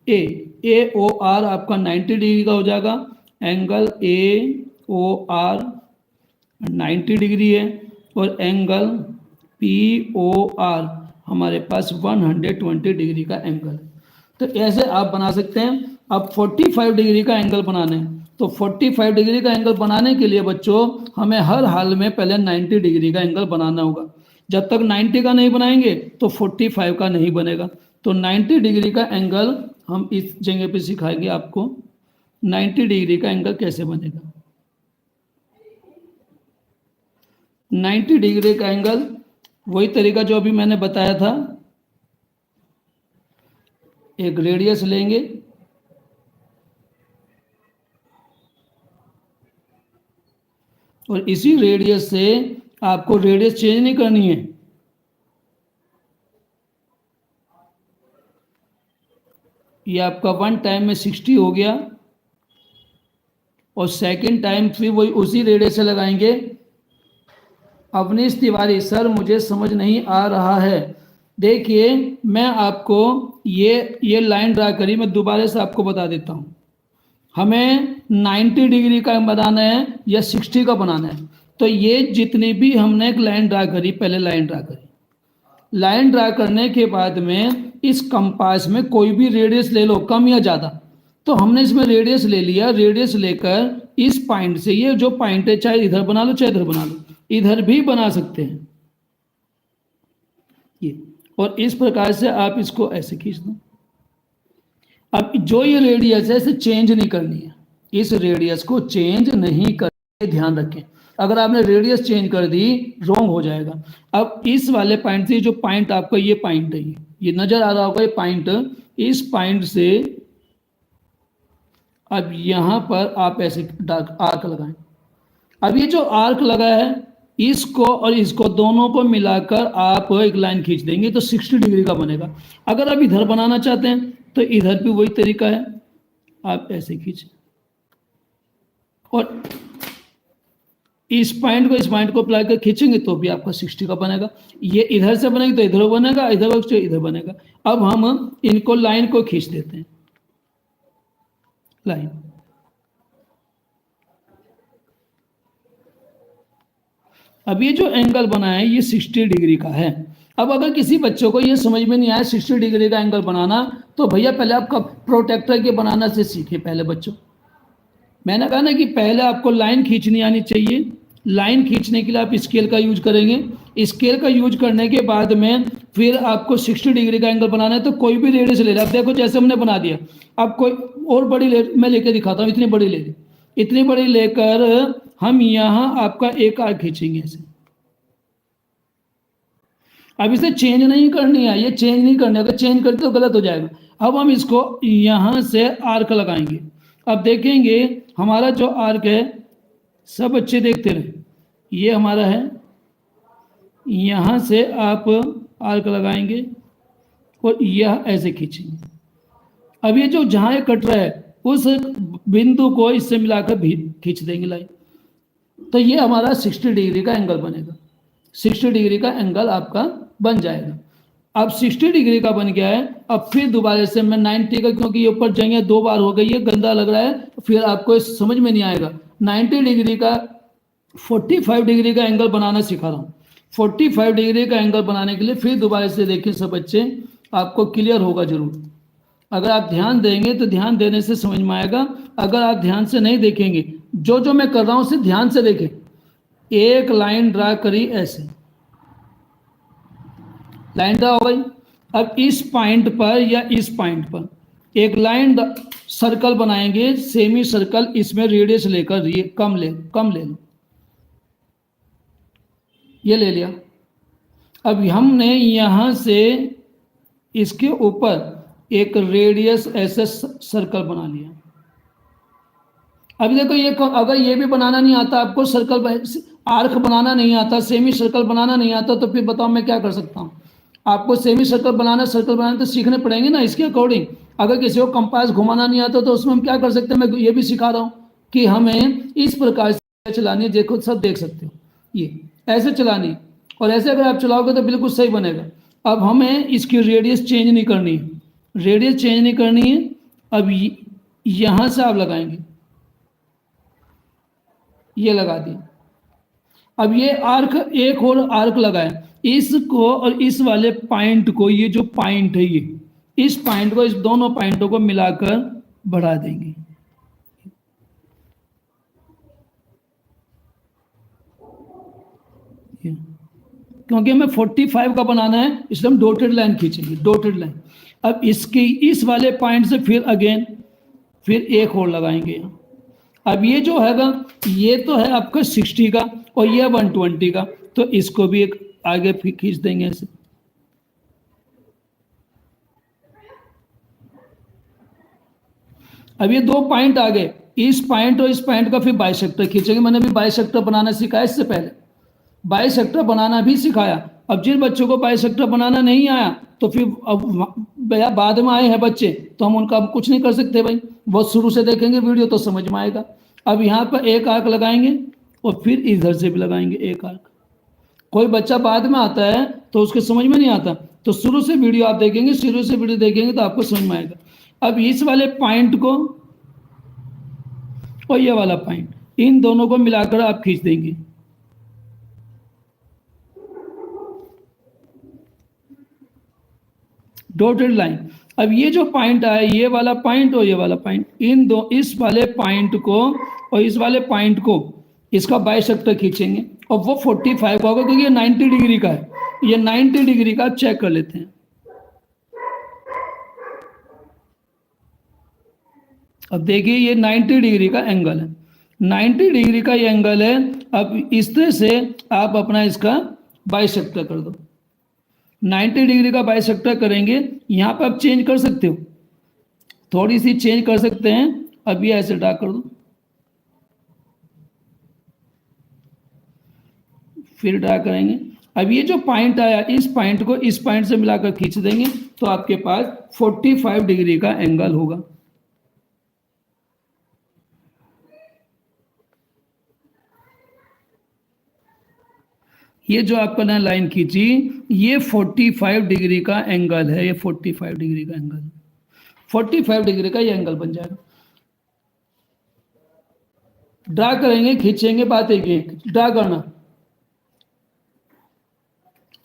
A: ए ओ आर, आपका 90 डिग्री का हो जाएगा। Angle A O R 90 degree है और एंगल पी ओ आर हमारे पास 120 डिग्री का एंगल है। तो ऐसे आप बना सकते हैं। अब 45 डिग्री का एंगल बनाना है, तो 45 डिग्री का एंगल बनाने के लिए बच्चों हमें हर हाल में पहले 90 डिग्री का एंगल बनाना होगा। जब तक 90 का नहीं बनाएंगे तो 45 का नहीं बनेगा। तो 90 डिग्री का एंगल हम इस जगह पे सिखाएंगे आपको 90 डिग्री का एंगल कैसे बनेगा। 90 डिग्री का एंगल वही तरीका जो अभी मैंने बताया था। एक रेडियस लेंगे, और इसी रेडियस से आपको रेडियस चेंज नहीं करनी है। ये आपका वन टाइम में 60 हो गया और सेकंड टाइम फिर वही उसी रेडियस से लगाएंगे। अवनीश तिवारी सर मुझे समझ नहीं आ रहा है। देखिए मैं आपको ये लाइन ड्रा करी, मैं दोबारा से आपको बता देता हूँ। हमें 90 डिग्री का बनाना है या 60 का बनाना है। तो ये जितनी भी हमने एक लाइन ड्रा करी, पहले लाइन ड्रा करी, लाइन ड्रा करने के बाद में इस कंपास में कोई भी रेडियस ले लो, कम या ज़्यादा। तो हमने इसमें रेडियस ले लिया, रेडियस लेकर इस पॉइंट से, ये जो पॉइंट है चाहे इधर बना लो चाहे इधर बना लो, इधर भी बना सकते हैं ये, और इस प्रकार से आप इसको ऐसे खींच दो। अब जो ये रेडियस है इसे चेंज नहीं करनी है, इस रेडियस को चेंज नहीं करने, ध्यान रखें। अगर आपने रेडियस चेंज कर दी रॉन्ग हो जाएगा। अब इस वाले पॉइंट से जो पॉइंट आपका ये पॉइंट है, ये नजर आ रहा होगा ये पॉइंट, इस पॉइंट से अब यहां पर आप ऐसे आर्क लगाएं। अब ये जो आर्क लगा है इसको और इसको दोनों को मिलाकर आप एक लाइन खींच देंगे तो 60 डिग्री का बनेगा। अगर आप इधर बनाना चाहते हैं तो इधर भी वही तरीका है, आप ऐसे खींचें और इस पॉइंट को अप्लाई कर खींचेंगे तो भी आपका 60 का बनेगा। ये इधर से बनेगा तो इधर बनेगा, इधर से इधर बनेगा। अब हम इनको लाइन को खींच देते हैं, लाइन। अब ये जो एंगल बना है ये 60 डिग्री का है। अब अगर किसी बच्चों को ये समझ में नहीं आया 60 डिग्री का एंगल बनाना, तो भैया पहले आपका प्रोटेक्टर के बनाना से सीखे। पहले बच्चों मैंने कहा ना कि पहले आपको लाइन खींचनी आनी चाहिए। लाइन खींचने के लिए आप स्केल का यूज करेंगे। स्केल का यूज करने के बाद में फिर आपको 60 डिग्री का एंगल बनाना है तो कोई भी रेडियस ले रहे। अब देखो जैसे हमने बना दिया, अब कोई और बड़ी मैं लेकर दिखाता हूँ। इतनी बड़ी ले ली, इतनी बड़ी लेकर हम यहाँ आपका एक आर्क खींचेंगे ऐसे। अब इसे चेंज नहीं करनी है, ये चेंज नहीं करनी, अगर चेंज करते तो गलत हो जाएगा। अब हम इसको यहाँ से आर्क लगाएंगे। अब देखेंगे हमारा जो आर्क है सब बच्चे देखते रहे। ये हमारा है, यहाँ से आप आर्क लगाएंगे और यह ऐसे खींचेंगे। अब ये जो जहाँ ये कट रहा है उस बिंदु को इससे मिलाकर भी खींच देंगे लाइन, तो ये हमारा 60 डिग्री का एंगल बनेगा। 60 डिग्री का एंगल आपका बन जाएगा। अब 60 डिग्री का बन गया है। अब फिर दोबारा से मैं 90 का, क्योंकि ये ऊपर जगह 2 बार हो गई है, गंदा लग रहा है, फिर आपको समझ में नहीं आएगा। 90 डिग्री का 45 डिग्री का एंगल बनाना सिखा रहा हूँ। 45 डिग्री का एंगल बनाने के लिए फिर दोबारा से देखिए सब बच्चे, आपको क्लियर होगा जरूर। अगर आप ध्यान देंगे तो ध्यान देने से समझ में आएगा। अगर आप ध्यान से नहीं देखेंगे, जो मैं कर रहा हूं उसे ध्यान से देखें। एक लाइन ड्रा करी, ऐसे लाइन ड्रा हो गई। अब इस पॉइंट पर या इस पॉइंट पर एक लाइन सर्कल बनाएंगे, सेमी सर्कल, इसमें रेडियस लेकर ये कम ले लो, ये ले लिया। अब हमने यहां से इसके ऊपर एक रेडियस ऐसे सर्कल बना लिया। अभी देखो, ये अगर ये भी बनाना नहीं आता आपको, सर्कल आर्क बनाना नहीं आता, सेमी सर्कल बनाना नहीं आता, तो फिर बताओ मैं क्या कर सकता हूँ। आपको सेमी सर्कल बनाना तो सीखने पड़ेंगे ना इसके अकॉर्डिंग। अगर किसी को कंपास घुमाना नहीं आता तो उसमें हम क्या कर सकते हैं, मैं ये भी सिखा रहा हूँ कि हमें इस प्रकार से चलानी है। देखो सब देख सकते हो, ये ऐसे चलानी, और ऐसे अगर आप चलाओगे तो बिल्कुल सही बनेगा। अब हमें इसकी रेडियस चेंज नहीं करनी है, रेडियस चेंज नहीं करनी है। अब यहां से आप लगाएंगे, ये लगा दिया। अब ये आर्क, एक और आर्क लगाए, इसको और इस वाले पॉइंट को, ये जो पॉइंट है ये, इस पॉइंट को, इस दोनों पॉइंटों को मिलाकर बढ़ा देंगे। क्योंकि हमें 45 का बनाना है इसलिए हम डॉटेड लाइन खींचेंगे, डॉटेड लाइन। अब इसकी इस वाले पॉइंट से फिर अगेन फिर एक और लगाएंगे यहाँ। अब ये जो हैगा, ये तो है आपका 60 का और ये 120 का, तो इसको भी एक आगे फिर खींच देंगे ऐसे। अब ये 2 पॉइंट आ गए, इस पॉइंट और इस पॉइंट का फिर बाइसेक्टर खींचेंगे। मैंने भी बाइसेक्टर बनाना सिखाया इससे पहले, बाइसेक्टर बनाना भी सिखाया। अब जिन बच्चों को बाइसेक्टर बनाना नहीं आया तो फिर अब बाद में आए हैं बच्चे, तो हम उनका कुछ नहीं कर सकते भाई, बहुत शुरू से देखेंगे वीडियो तो समझ में आएगा। अब यहाँ पर एक आर्क लगाएंगे और फिर इधर से भी लगाएंगे एक आर्क। कोई बच्चा बाद में आता है तो उसके समझ में नहीं आता, तो शुरू से वीडियो आप देखेंगे, शुरू से वीडियो देखेंगे तो आपको समझ में आएगा। अब इस वाले पॉइंट को और ये वाला पॉइंट, इन दोनों को मिलाकर आप खींच देंगे। Dotted line. अब ये जो पॉइंट आया, ये वाला पॉइंट और ये वाला पॉइंट, इन दो, इस वाले पॉइंट को और इस वाले पॉइंट को, इसका बाइसेक्टर खींचेंगे और वो 45 का होगा, क्योंकि ये 90 डिग्री का है। ये 90 डिग्री का चेक कर लेते हैं। अब देखिए ये 90 डिग्री का एंगल है, 90 डिग्री का ये एंगल है। अब इस तरह से आप अपना इसका बाइसेक्टर कर दो। 90 डिग्री का बाइसेक्टर करेंगे, यहाँ पर आप चेंज कर सकते हो, थोड़ी सी चेंज कर सकते हैं। अब ये ऐसे ड्रा कर दो, फिर ड्रा करेंगे। अब ये जो पॉइंट आया, इस पॉइंट को इस पॉइंट से मिलाकर खींच देंगे तो आपके पास 45 डिग्री का एंगल होगा। ये जो आपने लाइन खींची, ये 45 डिग्री का एंगल है, ये 45 डिग्री का एंगल, 45 डिग्री का ये एंगल बन जाएगा। ड्रा करेंगे, खींचेंगे, बात एक ही, ड्रा करना।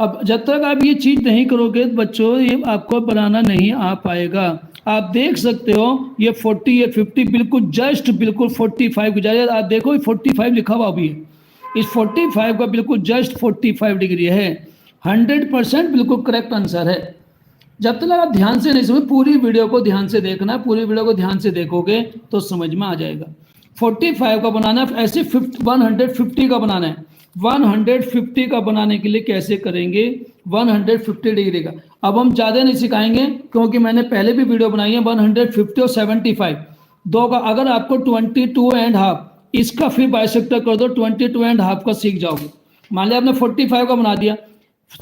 A: अब जब तक आप ये चीज नहीं करोगे बच्चों, ये आपको बनाना नहीं आ पाएगा। आप देख सकते हो ये 40 या 50 बिल्कुल जस्ट बिल्कुल 45 की जाए। आप देखो 45 लिखा हुआ भी है, इस 45 का बिल्कुल जस्ट 45 डिग्री है। 100% बिल्कुल करेक्ट आंसर है। जब तक आप ध्यान से नहीं समझ, पूरी वीडियो को ध्यान से देखना, पूरी वीडियो को ध्यान से देखोगे तो समझ में आ जाएगा। 45 का बनाना है, ऐसे 150 का बनाना है। 150 का बनाने के लिए कैसे करेंगे, 150 डिग्री का। अब हम ज़्यादा नहीं सिखाएंगे क्योंकि मैंने पहले भी वीडियो बनाई है। 150 और 75 दो का, अगर आपको 22.5 इसका फिर बाइसेक्टर कर दो, 22.5 का सीख जाओगे। मान लिया आपने 45 का बना दिया,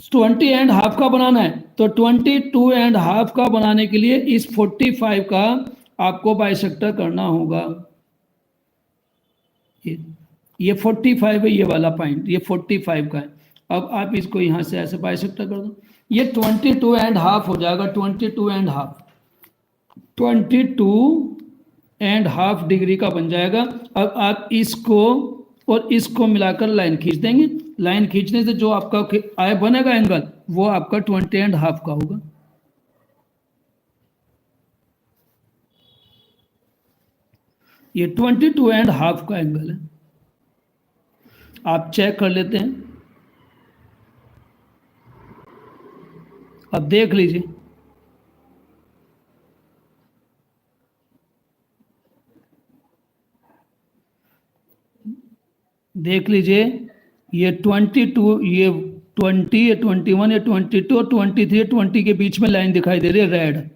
A: 20.5 का बनाना है, तो 22.5 का बनाने के लिए इस 45 का आपको बाइसेक्टर करना होगा। ये 45 है, ये वाला पॉइंट ये 45 का है। अब आप इसको यहाँ से ऐसे बाइसेक्टर कर दो, ये 22.5 हो जाएगा, 22.5 डिग्री का बन जाएगा। अब आप इसको और इसको मिलाकर लाइन खींच देंगे। लाइन खींचने से जो आपका आय बनेगा एंगल, वो आपका 20.5 का होगा। ये 22.5 का एंगल है, आप चेक कर लेते हैं। अब देख लीजिए, देख लीजिए, ये 22, ये 20, ये 21, ये 22 और 23, 20 के बीच में लाइन दिखाई दे रही है रेड,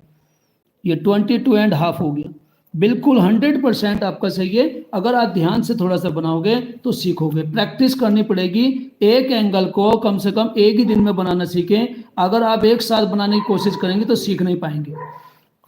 A: ये 22.5 हो गया। बिल्कुल 100% आपका सही है। अगर आप ध्यान से थोड़ा सा बनाओगे तो सीखोगे। प्रैक्टिस करनी पड़ेगी, एक एंगल को कम से कम एक ही दिन में बनाना सीखें। अगर आप एक साथ बनाने की कोशिश करेंगे तो सीख नहीं पाएंगे।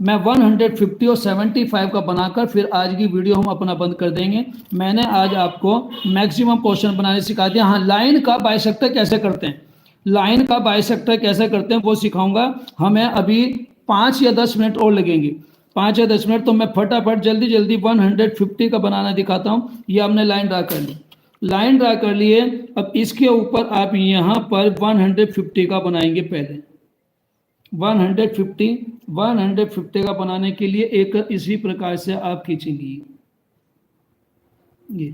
A: मैं 150 और 75 का बनाकर फिर आज की वीडियो हम अपना बंद कर देंगे। मैंने आज आपको मैक्सिमम पोर्शन बनाने सिखा दिया। हाँ, लाइन का बाइसेक्टर कैसे करते हैं, लाइन का बाइसेक्टर कैसे करते हैं वो सिखाऊंगा। हमें अभी 5 या 10 मिनट और लगेंगे, 5 या 10 मिनट। तो मैं फटाफट जल्दी जल्दी 150 का बनाना दिखाता हूँ। ये हमने लाइन ड्रा कर ली, लाइन ड्रा कर लिए। अब इसके ऊपर आप यहाँ पर 150 का बनाएंगे। पहले 150 का बनाने के लिए एक इसी प्रकार से आप खींचेंगे ये।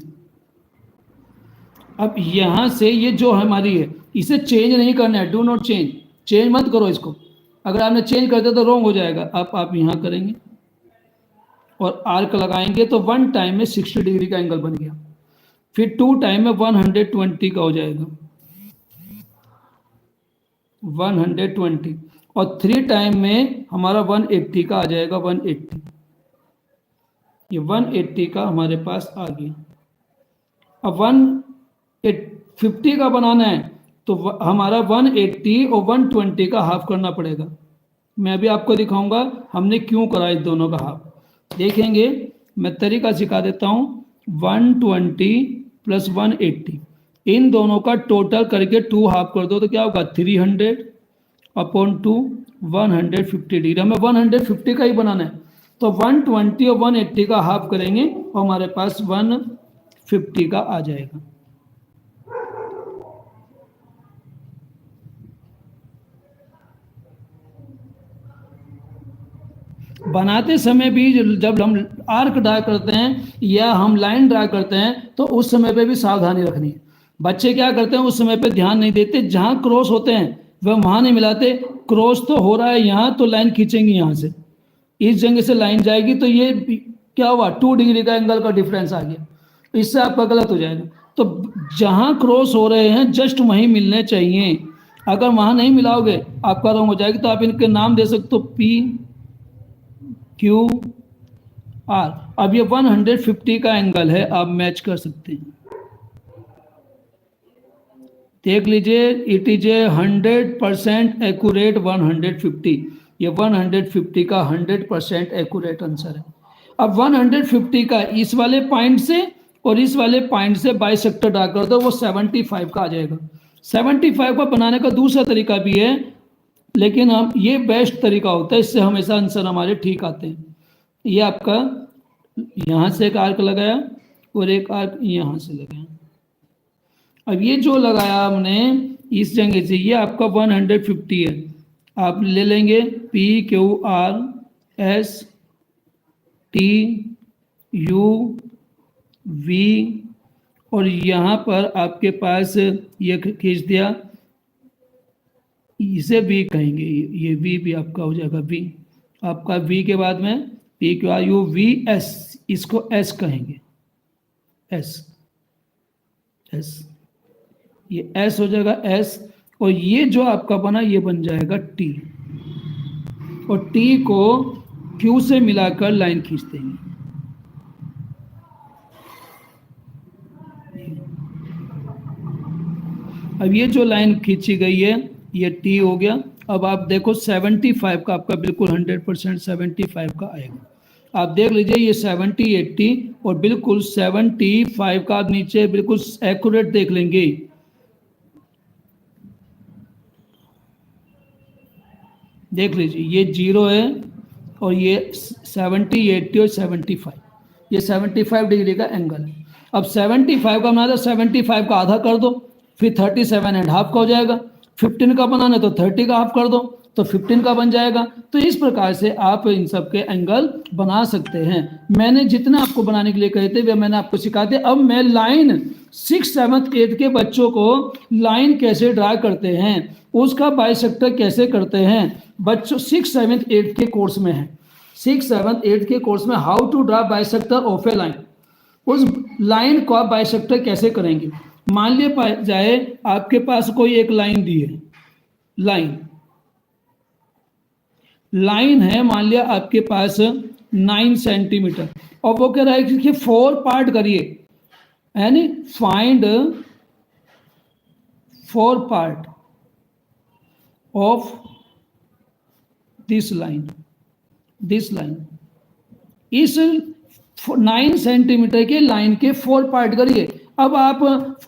A: अब यहां से ये जो हमारी है, इसे चेंज नहीं करना है, डू नॉट चेंज, चेंज मत करो इसको। अगर आपने चेंज कर दिया तो रॉन्ग हो जाएगा। आप यहां करेंगे और आर्क लगाएंगे तो 1 टाइम में 60 डिग्री का एंगल बन गया। फिर 2 टाइम में 120 का हो जाएगा, 120, और 3 टाइम में हमारा 180 का आ जाएगा, 180। ये 180 का हमारे पास आ गया। अब 150 का बनाना है तो हमारा 180 और 120 का हाफ करना पड़ेगा। मैं अभी आपको दिखाऊंगा हमने क्यों करा इस दोनों का हाफ। देखेंगे, मैं तरीका सिखा देता हूं। 120 प्लस 180, इन दोनों का टोटल करके 2 हाफ कर दो तो क्या होगा, 300 अपॉन 2, 150 डिग्री। हमें 150 का ही बनाना है, तो 120 और 180 का हाफ करेंगे और हमारे पास 150 का आ जाएगा। बनाते समय भी जब हम आर्क ड्रा करते हैं या हम लाइन ड्रा करते हैं तो उस समय पे भी सावधानी रखनी है। बच्चे क्या करते हैं, उस समय पे ध्यान नहीं देते, जहां क्रॉस होते हैं वह वहां नहीं मिलाते। क्रॉस तो हो रहा है यहाँ, तो लाइन खींचेंगे यहाँ से, इस जगह से लाइन जाएगी तो ये क्या हुआ, 2 डिग्री का एंगल का डिफरेंस आ गया, इससे आपका गलत हो जाएगा। तो जहां क्रॉस हो रहे हैं जस्ट वहीं मिलने चाहिए। अगर वहां नहीं मिलाओगे आपका रॉन्ग हो जाएगी। तो आप इनके नाम दे सकते हो, P Q R। अब ये 150 का एंगल है, आप मैच कर सकते हैं। देख लीजिए, इट इज ए 100% एक्यूरेट 150। ये 150 का 100% एक्यूरेट आंसर है। अब 150 का इस वाले पॉइंट से और इस वाले पॉइंट से बाइसेक्टर ड्रा कर दो, वो 75 का आ जाएगा। 75 का बनाने का दूसरा तरीका भी है, लेकिन हम ये बेस्ट तरीका होता है, इससे हमेशा आंसर हमारे ठीक आते हैं। ये आपका यहाँ से एक आर्क लगाया और एक आर्क यहाँ से लगाया। अब ये जो लगाया हमने इस जगह से, ये आपका 150 है। आप ले लेंगे PQRSTUV और यहाँ पर आपके पास ये खींच दिया, इसे V कहेंगे, ये V भी आपका हो जाएगा V। आपका V के बाद में PQRUVS, इसको S कहेंगे, S, ये S हो जाएगा S। और ये जो आपका बना ये बन जाएगा T, और T को Q से मिलाकर लाइन खींच देंगे। अब ये जो लाइन खींची गई है ये टी हो गया। अब आप देखो 75 का आपका बिल्कुल 100% 75 का आएगा। आप देख लीजिए ये 70 80 और बिल्कुल 75 का आप नीचे बिल्कुल एक्यूरेट देख लेंगे। देख लीजिए ये 0 है और ये 70 80 और 75, ये 75 डिग्री का एंगल है। अब 75 का बनाना, 75 का आधा कर दो, फिर 37.5 का हो जाएगा। 15 का बनाना तो 30 का हाफ कर दो तो 15 का बन जाएगा। तो इस प्रकार से आप इन सब के एंगल बना सकते हैं। मैंने जितना आपको बनाने के लिए कहे थे वह मैंने आपको सिखा दिया। अब मैं लाइन 6th 7th 8th के बच्चों को लाइन कैसे ड्रा करते हैं, उसका बाइसेक्टर कैसे करते हैं, बच्चों 6th 7th 8th के कोर्स में है। 6th 7th 8th के कोर्स में how to draw bisector of a line, उस लाइन को आप बाइसेक्टर कैसे करेंगे। मान लिया जाए आपके पास कोई एक लाइन दी है, लाइन है मान लिया आपके पास 9 सेंटीमीटर, और वो कह रहा है कि 4 पार्ट करिए, यानी find 4 part of this line, इस 9 सेंटीमीटर के लाइन के 4 पार्ट करिए। अब आप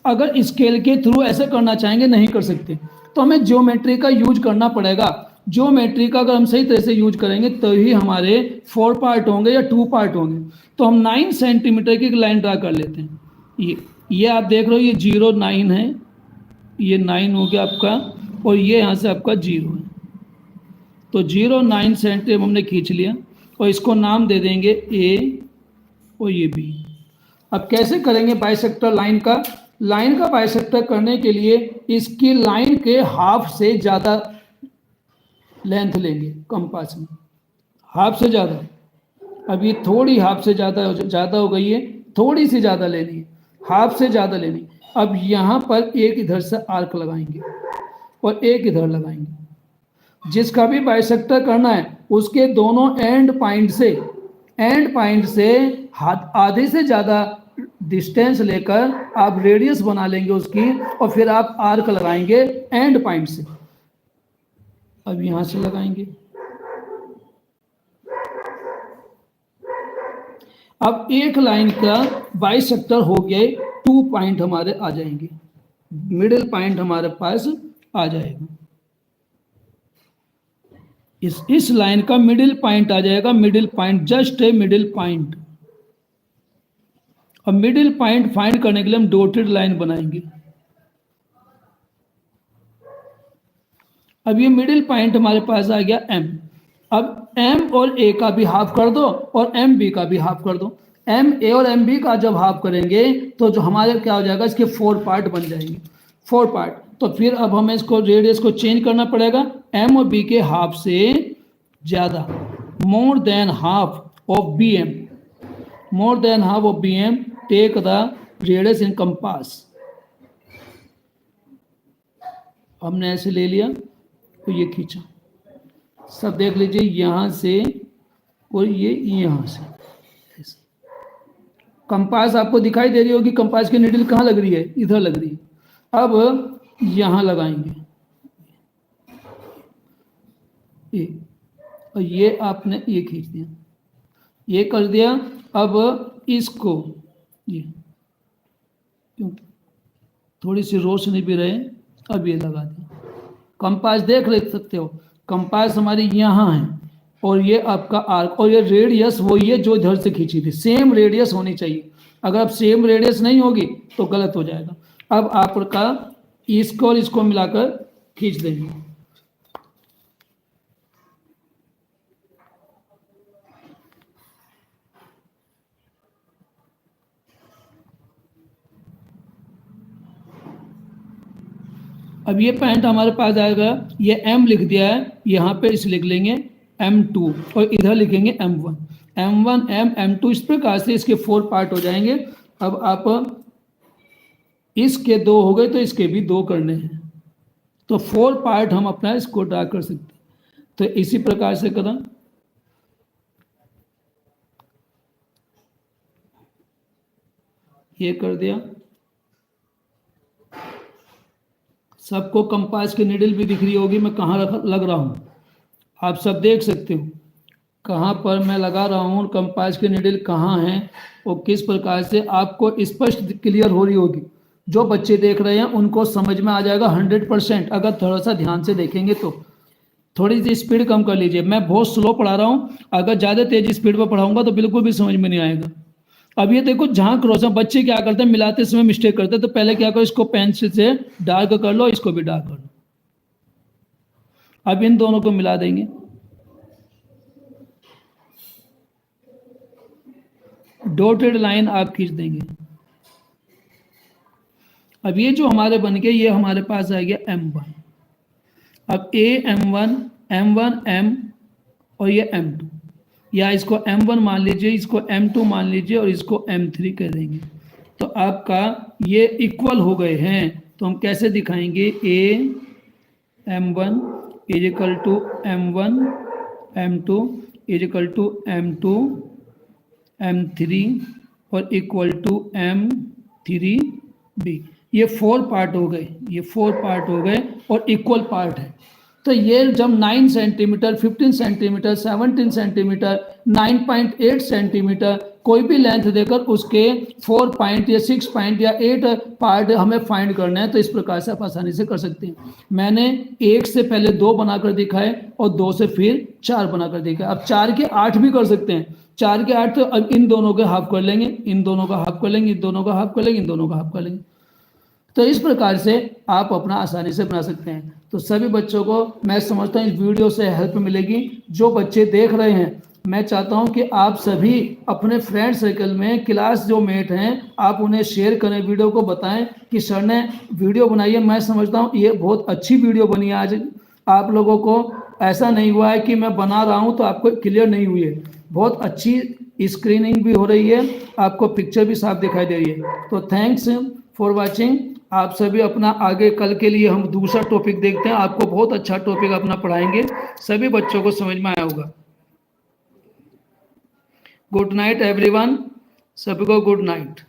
A: अगर स्केल के थ्रू ऐसे करना चाहेंगे नहीं कर सकते, तो हमें ज्योमेट्री का यूज करना पड़ेगा। ज्योमेट्री का अगर हम सही तरह से यूज करेंगे तो ही हमारे 4 पार्ट होंगे या 2 पार्ट होंगे। तो हम 9 सेंटीमीटर की लाइन ड्रा कर लेते हैं। ये आप देख रहे हो, ये 0 9 है, ये 9 हो गया आपका, और ये यहाँ से आपका 0 है। तो 0 9 सेंटीमीटर हमने खींच लिया और इसको नाम दे देंगे ए और ये बी। अब कैसे करेंगे बाइसेक्टर लाइन का। लाइन का बाइसेक्टर करने के लिए इसकी लाइन के हाफ से ज़्यादा लेंथ लेंगे कंपास में, हाफ से ज़्यादा। अब ये थोड़ी हाफ से ज़्यादा हो गई है, थोड़ी सी ज़्यादा लेनी है, हाफ से ज़्यादा लेनी। अब यहाँ पर एक इधर से आर्क लगाएंगे और एक इधर लगाएंगे। जिसका भी बाइसेक्टर करना है उसके दोनों एंड पॉइंट से आधे से ज़्यादा डिस्टेंस लेकर आप रेडियस बना लेंगे उसकी, और फिर आप आर्क लगाएंगे एंड पॉइंट से। अब यहाँ से लगाएंगे। अब एक लाइन का बाइसेक्टर हो गए, 2 पॉइंट हमारे आ जाएंगे, मिडिल पॉइंट हमारे पास आ जाएगा। इस लाइन का मिडिल पॉइंट आ जाएगा, middle point, just a middle point. अब मिडिल पॉइंट फाइंड करने के लिए हम डॉटेड लाइन बनाएंगे। अब ये मिडिल पॉइंट हमारे पास आ गया एम। अब एम और ए का भी हाफ कर दो और एम बी का भी हाफ कर दो। एम ए और एम बी का जब हाफ करेंगे तो जो हमारे क्या हो जाएगा, इसके 4 पार्ट बन जाएंगे, 4 पार्ट। तो फिर अब हमें इसको रेडियस को चेंज करना पड़ेगा, एम और बी के हाफ से ज़्यादा, more than half of B M, more than half of B M, take the radius in compass. हमने ऐसे ले लिया तो ये खींचा, सब देख लीजिए यहाँ से और ये यहाँ से। कंपास आपको दिखाई दे रही होगी, कंपास की नीडल कहाँ लग रही है, इधर लग रही है। अब यहाँ लगाएंगे ये, और ये आपने ये खींच दिया, ये कर दिया। अब इसको ये क्यों थोड़ी सी रोशनी भी रहे, अब ये लगा दिया। कंपास देख ले सकते हो, कंपास हमारी यहाँ है और ये आपका आर्क, और ये रेडियस वही है जो इधर से खींची थी, सेम रेडियस होनी चाहिए। अगर अब सेम रेडियस नहीं होगी तो गलत हो जाएगा। अब आपका इसको और इसको मिलाकर खींच देंगे। अब ये पॉइंट हमारे पास आएगा, ये m लिख दिया है, यहाँ पे इस लिख लेंगे m2 और इधर लिखेंगे m1, m1 m2, इस प्रकार से इसके 4 पार्ट हो जाएंगे। अब आप इसके 2 हो गए तो इसके भी 2 करने हैं, तो 4 पार्ट हम अपना इसको ड्रा कर सकते हैं। तो इसी प्रकार से करें, ये कर दिया, सबको कंपास की नीडल भी दिख रही होगी, मैं कहाँ लग रहा हूँ, आप सब देख सकते हो कहाँ पर मैं लगा रहा हूँ, कंपास की नीडल कहाँ है और किस प्रकार से आपको स्पष्ट क्लियर हो रही होगी। जो बच्चे देख रहे हैं उनको समझ में आ जाएगा 100%, अगर थोड़ा सा ध्यान से देखेंगे तो। थोड़ी सी स्पीड कम कर लीजिए, मैं बहुत स्लो पढ़ा रहा हूँ, अगर ज़्यादा तेज स्पीड पर पढ़ाऊंगा तो बिल्कुल भी समझ में नहीं आएगा। अब ये देखो जहाँ क्रॉस, बच्चे क्या करते हैं, मिलाते समय मिस्टेक करते हैं, तो पहले क्या करो, इसको पेंसिल से डार्क कर लो, इसको भी डार्क कर लो। अब इन दोनों को मिला देंगे, डॉटेड लाइन आप खींच देंगे। अब ये जो हमारे बन गए, ये हमारे पास आ गया M1। अब M1 M और ये M2, या इसको M1 मान लीजिए, इसको M2 मान लीजिए और इसको M3 कह देंगे। तो आपका ये इक्वल हो गए हैं। तो हम कैसे दिखाएंगे, M1 is equal to M1, M2 is equal to M2, M3 और इक्वल टू M3B। ये 4 पार्ट हो गए, ये 4 पार्ट हो गए और इक्वल पार्ट है। तो ये जब 9 सेंटीमीटर, 15 सेंटीमीटर, 17 सेंटीमीटर, 9.8 सेंटीमीटर कोई भी लेंथ देकर उसके 4 पॉइंट या 6 पॉइंट या 8 पार्ट हमें फाइंड करना है, तो इस प्रकार से आप आसानी से कर सकते हैं। मैंने 1 से पहले 2 बनाकर दिखाए और 2 से फिर 4 बनाकर दिखाए। अब 4 के 8 भी कर सकते हैं, 4 के 8 तो अब इन दोनों के हाफ कर लेंगे, इन दोनों का हाफ कर लेंगे, इन दोनों का हाफ कर लेंगे, इन दोनों का हाफ कर लेंगे। तो इस प्रकार से आप अपना आसानी से बना सकते हैं। तो सभी बच्चों को मैं समझता हूँ इस वीडियो से हेल्प मिलेगी। जो बच्चे देख रहे हैं, मैं चाहता हूँ कि आप सभी अपने फ्रेंड सर्कल में, क्लास जो मेट हैं, आप उन्हें शेयर करें, वीडियो को बताएं कि सर ने वीडियो बनाई है। मैं समझता हूँ ये बहुत अच्छी वीडियो बनी है। आज आप लोगों को ऐसा नहीं हुआ है कि मैं बना रहा हूँ तो आपको क्लियर नहीं हुई है, बहुत अच्छी स्क्रीनिंग भी हो रही है, आपको पिक्चर भी साफ दिखाई दे रही है। तो थैंक्स फॉर वॉचिंग। आप सभी अपना आगे कल के लिए हम दूसरा टॉपिक देखते हैं, आपको बहुत अच्छा टॉपिक अपना पढ़ाएंगे, सभी बच्चों को समझ में आया होगा। गुड नाइट एवरीवन, सभी को गुड नाइट।